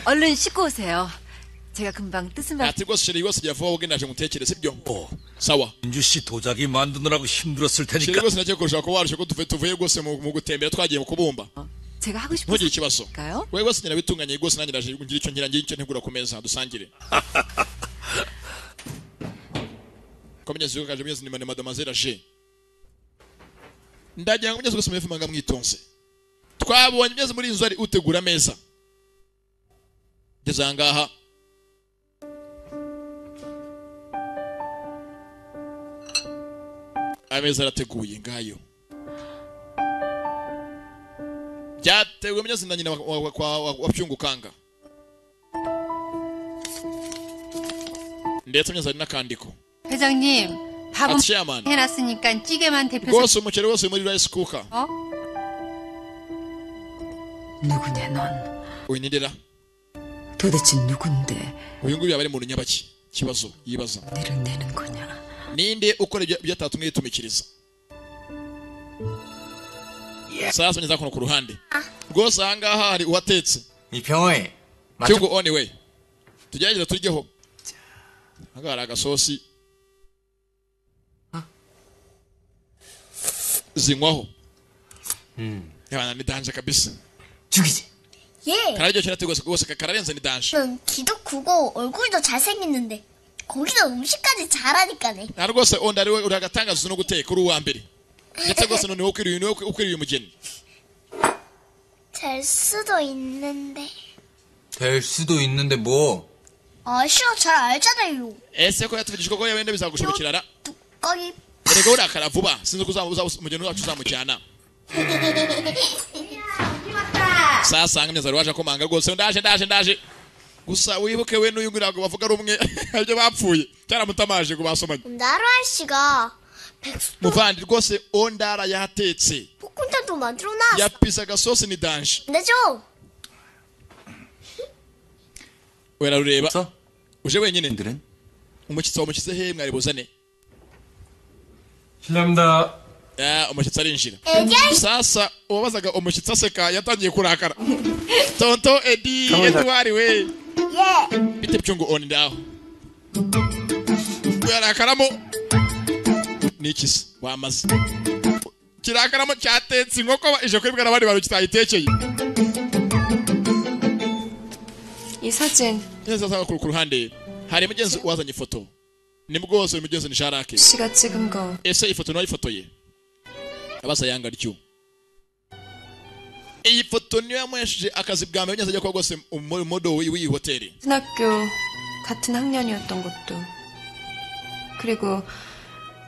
얼른 씻고 오세요. 제가 금방 뜻은 ati rwose sheri rwose yavuga wowe naje mutekereze sibyo. sawa. 민주 씨 도자기 만드느라고 힘들었을 sheri 테니까. rwose nagiye kurusha ko warusha ko tuvuye rwose mu gutembera twagiye mu kubumba. 제가 하고 싶은 ntugire ikibazo. wewe rwose nyina bitunganye rwose nanjye naje ngira icyo ngira icyo ntegura ku meza dusangire. Komenyezi yuko kaje myezi ni mademoiselle Age. ndagira ngo myezi rwose mwefu manga mwitonze. twabonye myezi muri inzu ari utegura meza. Gezangaha ameza arateguye ngayo byatewe munyezi na nyina wa Pyungukanga ndetse munyezi ari nakandiko. 회장님 밥은 chairman 해놨으니까 찌개만 데펴서. rwose umuceri wose muri rice cooker. 누구냐 넌? uynidera 도대체 누군데? uyu nguyu yabari mu nyabaki kibazo yibaza. 내를 내는 거냐? ninde ukora ibyo atatumwe yitumikiriza. sasa nyeza kono ku ruhande rwose ahangaha hari uwatetse 이 병어에 cyungu on way tugerageza turyeho. ahangaha hari agasosi zinywaho. yabana ni danje kabisa. 죽이지. 예. kararyo cyarategwa rwose kararenze ni danje. 기도 크고 얼굴도 잘생겼는데 거기다 음식까지 잘하니까네. 나 rwose onda ari uri agatangazo no guteka uri uwa mbere. ndetse rwose none ukwiriye umugeni. 될 수도 있는데. 될 수도 있는데 뭐? 아씨가 잘 알잖아요. ese ko yatuvugishwa ko yabende bizagushobokirara. 거기. erega urakara vuba sinzi ko umugeni wacu uzamujyana. sasa ngameza rwaje komanga rwose ndaje gusa wibuke we n'uyu ngirago bavuga rumwe ibyo bapfuye cyaramutamaje ngo basomanye. 나루 아씨가 muvandi rwose ondara yatetse 볶음탕도 만들어놨어. yapise agasosi ni danje 내줘. werarureba uje wenyine umushyitsi wamushyize he mwari buzane 실례합니다. umushyitsi arinjira sasa uwabazaga umushyitsi aseka yatangiye kurakara tonto edi edwari we bite byungu on ndaho yarakaramo nikisi wamaze kirakaramo cyatetse inkoko ije kwibwira abandi bantu kitayitekeye 이 사진 neza sasa ku ruhande hari mugenzi wazanye ifoto ni bwose mugenzi ni Sharake 씨가 찍은 거 ese ifoto nayo ifotoye abaza yanga ryo iyi foto niyo yamwesheje akazi bwa mbere nyeze ko rwose umumodo w'iyi hoteli 초등학교 같은 학년이었던 것도 그리고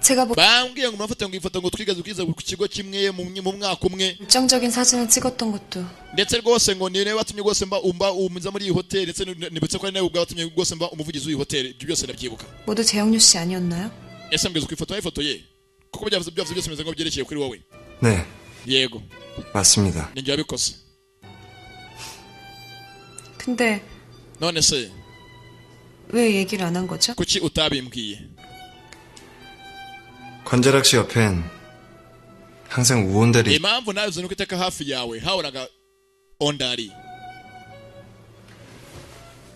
제가 bambwiye ngo murafata ngo ifoto ngo twigaze ku kigo kimwe mu mwaka umwe 일정적인 사진을 찍었던 것도 ndetse rwose ngo niwe watumye rwose mba umuza muri iyi hoteli ndetse nibutse ko ari nawe ubwa watumye rwose mba umuvugizi w'iyi hoteli ibyo byose ndabyibuka 모두 재영유 씨 아니었나요? ese mbwiza ku ifoto ye kuko byavuze byose bimeze ngo byerekeye kuri wowe 네, yego 맞습니다. ninjye wabikoze 근데 none se 왜 얘기를 안 한 거죠? kuki utabimbwiye 관자락 씨 옆엔 항상 우원달이 impamvu nawe uzi nuko iteka hafi yawe hahoraga ondari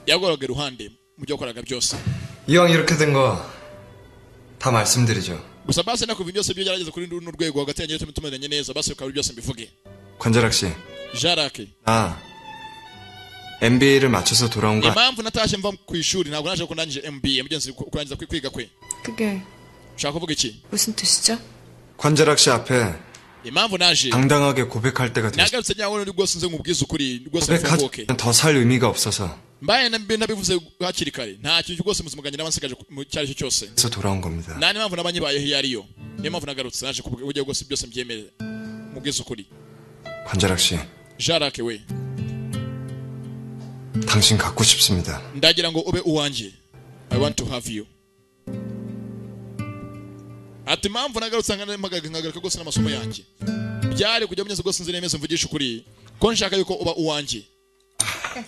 yagoraga iruhande mu byo wakoraga byose 이왕 이렇게 된 거 다 말씀드리죠. gusa basi nakuva byose byo yarageze kuri runo rwego hagati yanyu tumenye neza basi ukaba byose mbivuge 관자락 씨, Jarake 나 MBA를 마쳐서 돌아온 거 impamvu natashe mva ku ishuri ntabwo naje ko ndangije MBA mugenzi kurangiza kwiga kwe 그게 ushaka kuvuga iki 무슨 뜻이죠? 관자락 씨 앞에 impamvu naje 당당하게 고백할 때가 됐어. nagarutse nyawo rwose nze nkubwiza ukuri rwose mfunguke 고백하면 더 살 의미가 없어서 mbaye nabivuze hakiri kare nta kintu rwose muzimuganye n'abansigaje mu cyari cyo cyose 그래서 돌아온 겁니다. nani mpamvu nabanyibayeho iyo ariyo niyo mpamvu nagarutse naje kuburyo rwose byose mbyemere mubwiza ukuri 관자락 씨, Jarake we 당신 갖고 싶습니다. ndagira ngo ube uwanjye I want to have you ati mpamvu nagarutse nkagaruka rwose n'amasomo yanjye byari kujya munyeze rwose nzi nemeze mvugisha ukuri ko nshaka yuko uba uwanjye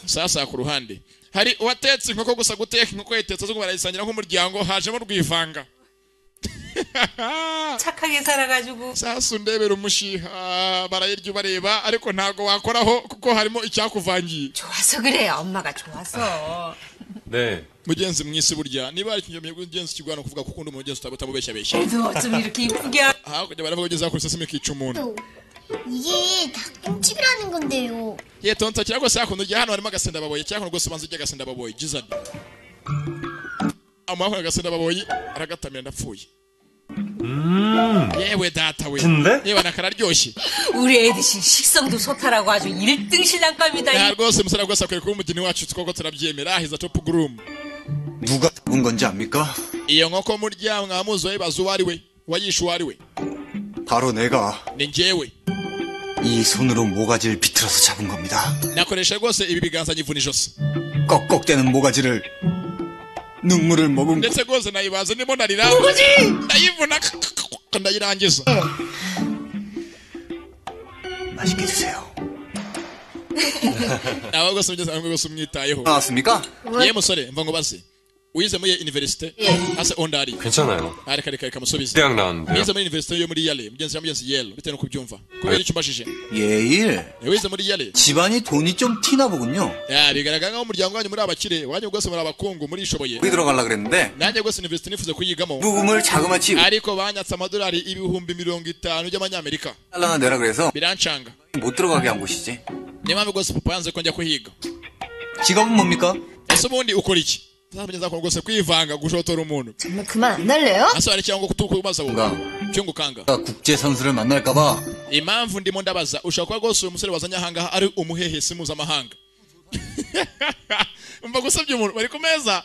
sasa ku ruhande hari uwatetse inkoko gusa guteka inkoko yitetse zo barayisangira nk'umuryango hajemo rwivanga 착하게 살아가지고 sasa undebera umushiha barayirya ubareba ariko ntago wakoraho kuko harimo icyakuvangiye 좋아서 그래 엄마가 좋아서 네. mugenzi mwisi burya niba ari ikinyomye mugenzi kigwana kuvuga kuko undi mugenzi utabesha besha 그래도 어쩜 이렇게 이쁘게 kujya baravuga ugeze kuri sesame kica umuntu 이게 닭똥집이라는 건데요. ye tonto cyangwa se hakuno ujya hano harimo agasenda baboye cyangwa rwose banza ujya agasenda baboye jizani amahoro agasenda baboye aragatamira ndapfuye yewe data we yewe nakararyoshye 우리 애드신 식성도 소탈하고 아주 1등 신랑감이다. 야 rwose musara rwose akwiye kuba umugeni wacu twoko turabyemera hiza top groom 누가 잡은 건지 압니까? iyo nkoko murya mwamuzo wibaza uwo ari we wayishe uwo ari we 바로 내가 ni njyewe 이 손으로 모가지를 비틀어서 잡은 겁니다. nakoresha rwose ibi biganza nyivuna ijosi 꺽꺽대는 모가지를 눈물을 머금고 ndetse rwose nayibaza ndimo narira ndayivuna ndayirangiza 맛있게 드세요. nawe rwose ugeze hamwe rwose umwitayeho 나왔습니까? ye musore mva ngo baze wize muri universite ase ondari 괜찮아요. reka musubize 대학 나왔는데요. wize muri universite yo muri Yale mugenzi Yale bitewe no kubyumva kubera icyo mbashije 예일. wize muri Yale 집안이 돈이 좀 튀나 보군요. ya bigaragara nkaho umuryango wanyu muri abakire wanyu rwose muri abakungu muri ishoboye 우리 들어가려 그랬는데 nanjye rwose universite nifuze kuyigamo 부금을 자그마치 ariko banyatse amadolari ibihumbi 50 by'amanyamerika 달러나 내라 그래서 birancanga 못 들어가게 한 곳이지. niyo mpamvu rwose papa yanze ko njya kuhiga 직업은 뭡니까? ese ubundi ukora iki nzamenyeza ko rwose kwivanga gushotora umuntu 정말 그만 안 할래요? asore cyangwa kutukubaza wowe cyungukanga 국제 선수를 만날까봐 impamvu ndimo ndabaza ushaka ko rwose uyu musore wazanye ahangaha ari umuhehesi mpuzamahanga umva gusabye umuntu bari ku meza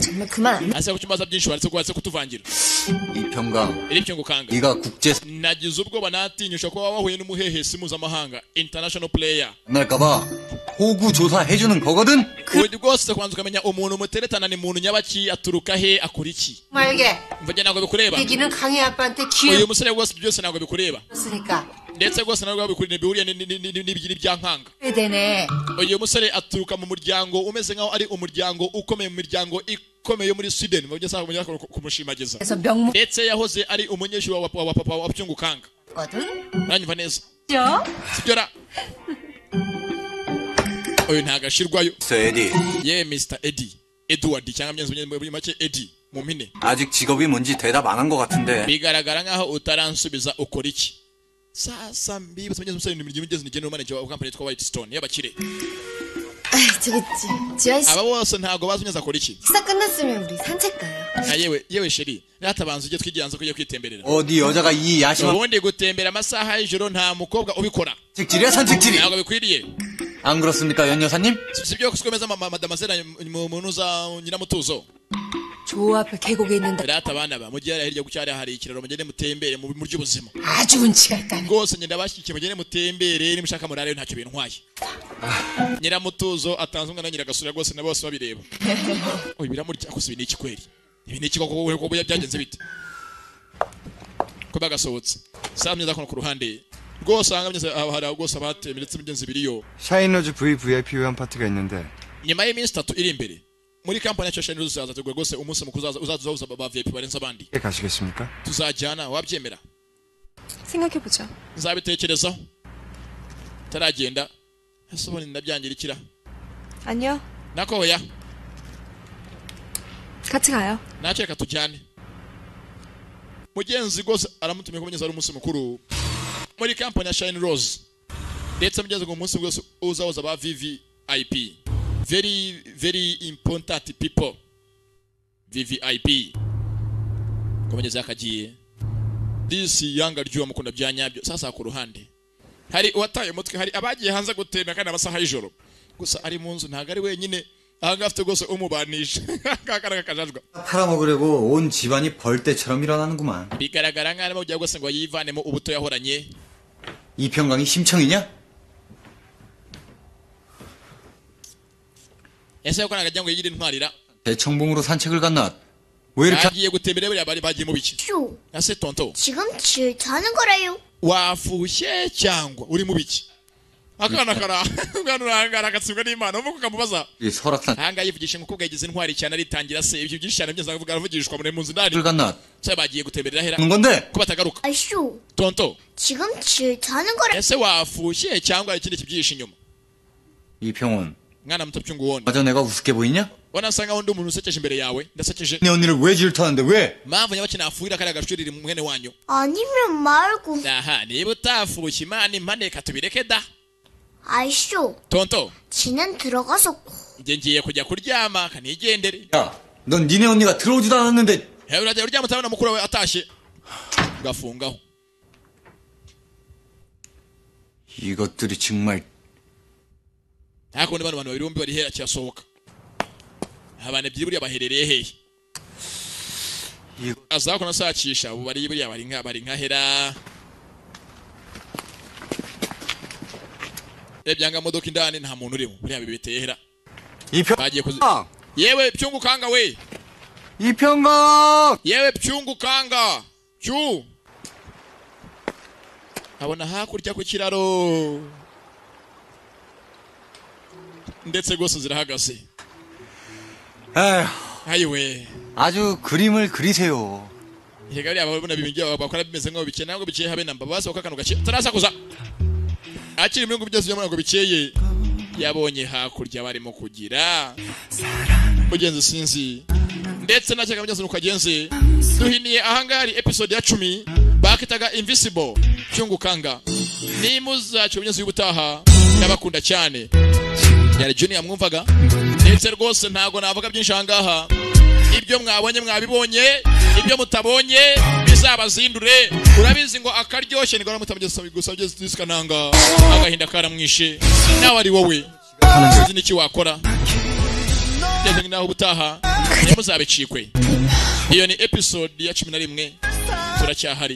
정말 그만 안 ase kukimaza byinshi baretse kutuvangira 이평강 iri cyungukanga 네가 국제 nagize ubwoba natinyusha ko wahuye n'umuhehesi mpuzamahanga international player 만날까봐 호구 조사해주는 거거든? ubundi bwose kubanza ukamenya umuntu muteretana ni muntu nyabaki aturuka he akora iki 말게. mvuge ntabwo bikureba 얘기는 강희 아빠한테 uyu 기회 musore rwose byose ntabwo bikureba 없으니까. ndetse rwose ntabwo bihuriye n'ibyankanga 되네. uyu musore aturuka mu muryango umeze nkaho ari umuryango ukomeye mu miryango ikomeye muri Sweden mu byose kumenya kumushimagiza ndetse yahoze ari umunyeshuri wa papa wa Byungukanga uranyumva neza sibyo ra uyu ntagashirwayo Eddie. ye Mr. Eddie Edward cyangwa myenzi muri make Eddie mu mpine 아직 직업이 뭔지 대답 안 한 것 같은데. bigaragara nkaho utaransubiza ukora iki sasa mbibutse mugeze umusore n'imigezi ni general manager wa company yitwa Whitestone y'abakire 저기 지아씨 aba bose ntago bazi neza akora iki 식사 끝났으면 우리 산책 가요. yewe sheri ratabanza ujye twigiranza kujya kwitemberera 어디 여자가 이 야심한 ubundi gutembera amasaha y'ijoro nta mukobwa ubikora 산책질이야 산책질이. ntabwo bikwiriye 안 그렇습니까 연 여사님? sibyo kusikomeza mademoiselle munuza nyiramutuzo 조 앞에 계곡에 있는다. rata abana ba mugiye hirya gucyari hari ikiraro mugende mutembere mu by'ubuzima 아주 운치가 있다네. rwose ngenda bashyikiye mugende mutembere nimushaka murare ntacyo bintwaye nyiramutuzo atanze umwana nyiragasura rwose na bose babireba oyi biramurya gusa ibi ni iki kweri ibi ni iki koko byagenze bite ko bagasohotse saa myiza kono ku ruhande rwose ahangamye hari rwose abatemye ndetse imigenzi biriyo 샤이너즈 VVIP 회원 파티가 있는데 nyuma y'iminsi 3 iri imbere muri kampani yacu Shine Rose azategura rwose umunsi mukuru uzaza ba VIP barenze abandi 가시겠습니까? tuzajyana wabyemera 생각해보자. nzabitekerezaho taragenda ese ubone ndabyangirikira 아니요. nako oya 같이 가요. nakeka tujyane mugenzi rwose aramutumye ko mugenzi ari umunsi mukuru muri kampani ya Shine Rose ndetse mugenzi ngo umunsi rwose uzaza ba VVIP very important people VVIP komanyeze akagiye this younger ryo mukunda byanyabyo sasa ku ruhande hari uwataye umutwe hari abagiye hanze gutembera kandi amasaha y'ijoro gusa ari mu nzu ntago ari wenyine ahanga afite rwose umubanisha kakara kakajajwa 팔아먹으려고 온 집안이 벌떼처럼 일어나는구만. bigaragara nk'arimo ujya rwose ngo yivanemo ubuto yahoranye 이평강이 심청이냐? ese yuko nagajya ngo yigire intwarira 대청봉으로 산책을 갔나? 왜 이렇게 agiye gutembera buriya bari bagiye mu biki 슈. ase tonto 지금 질투하는 거래요. wafushye cyangwa uri mu biki akana kara urangara agatsindwa n'Imana umuko kamubaza 이 설악산 ahanga yivugisha ngo kubwa yagize intwari cyane aritangira se ibyo byinshi cyane byenza kuvuga aravugishwa muri munzu ndani 갔나? se bagiye gutemberera hera 는 건데? ko batagaruka 아슈. tonto 지금 질투하는 거래. ese wafushye cyangwa ikindi kibyihishe inyuma 이평원 mwana muto byunguwone 맞아 내가 우습게 보이냐? wanasanga wundi umuntu usekeje imbere yawe ndasekeje 내 언니를 왜 질투하는데 왜? mpamvu nyabaki nafuhira kariya gashurira mwene wanyu 아니면 말고. aha niba utafushye imana impande katubireke da 아슈. tonto 지는 들어가서 njye ngiye kujya kuryama kanigendere 야, 넌 니네 언니가 들어오지도 않았는데 urajya uryama utabona mukuru wawe atashye gafungaho 이것들이 정말 hakundi bano bantu babiri bombi bari hera cyasohoka abana ebyiri buriya baherereye hehe azakona sakisha ubu bari buriya bari nka hera ebyanga modoka indani nta muntu urimo buriya bibiteye hera bagiye yewe Byungukanga we 이평강 yewe Byungukanga cyu abona hakurya ku kiraro ndetse rwose zirahagaze 에휴 ayiwe 아주 그림을 그리세요. yega buriya babona bibingiye bakora bimeze nk'aho bikeye ntabwo bikeye habe namba basohoka kano gake tarasakuza akiri mu ngo byose byo ngo bikeye yabonye hakurya barimo kugira mugenzi sinzi ndetse na cyangwa mugenzi nukagenze duhiniye ahangari episode ya 10 bakitaga Invisible Byungukanga nimuzacu mugenzi y'ubutaha ndabakunda cyane yari Junior mwumvaga ndetse rwose ntago navuga byinshi ahangaha ibyo mwabonye mwabibonye ibyo mutabonye bizabazindure urabizi ngo akaryoshye nigora mutamugeza gusabye zisikananga agahinda karamwishe nawe ari wowe uzi niki wakora ndetse naho ubutaha nimuzabicikwe iyo ni episode ya 11 turacyahari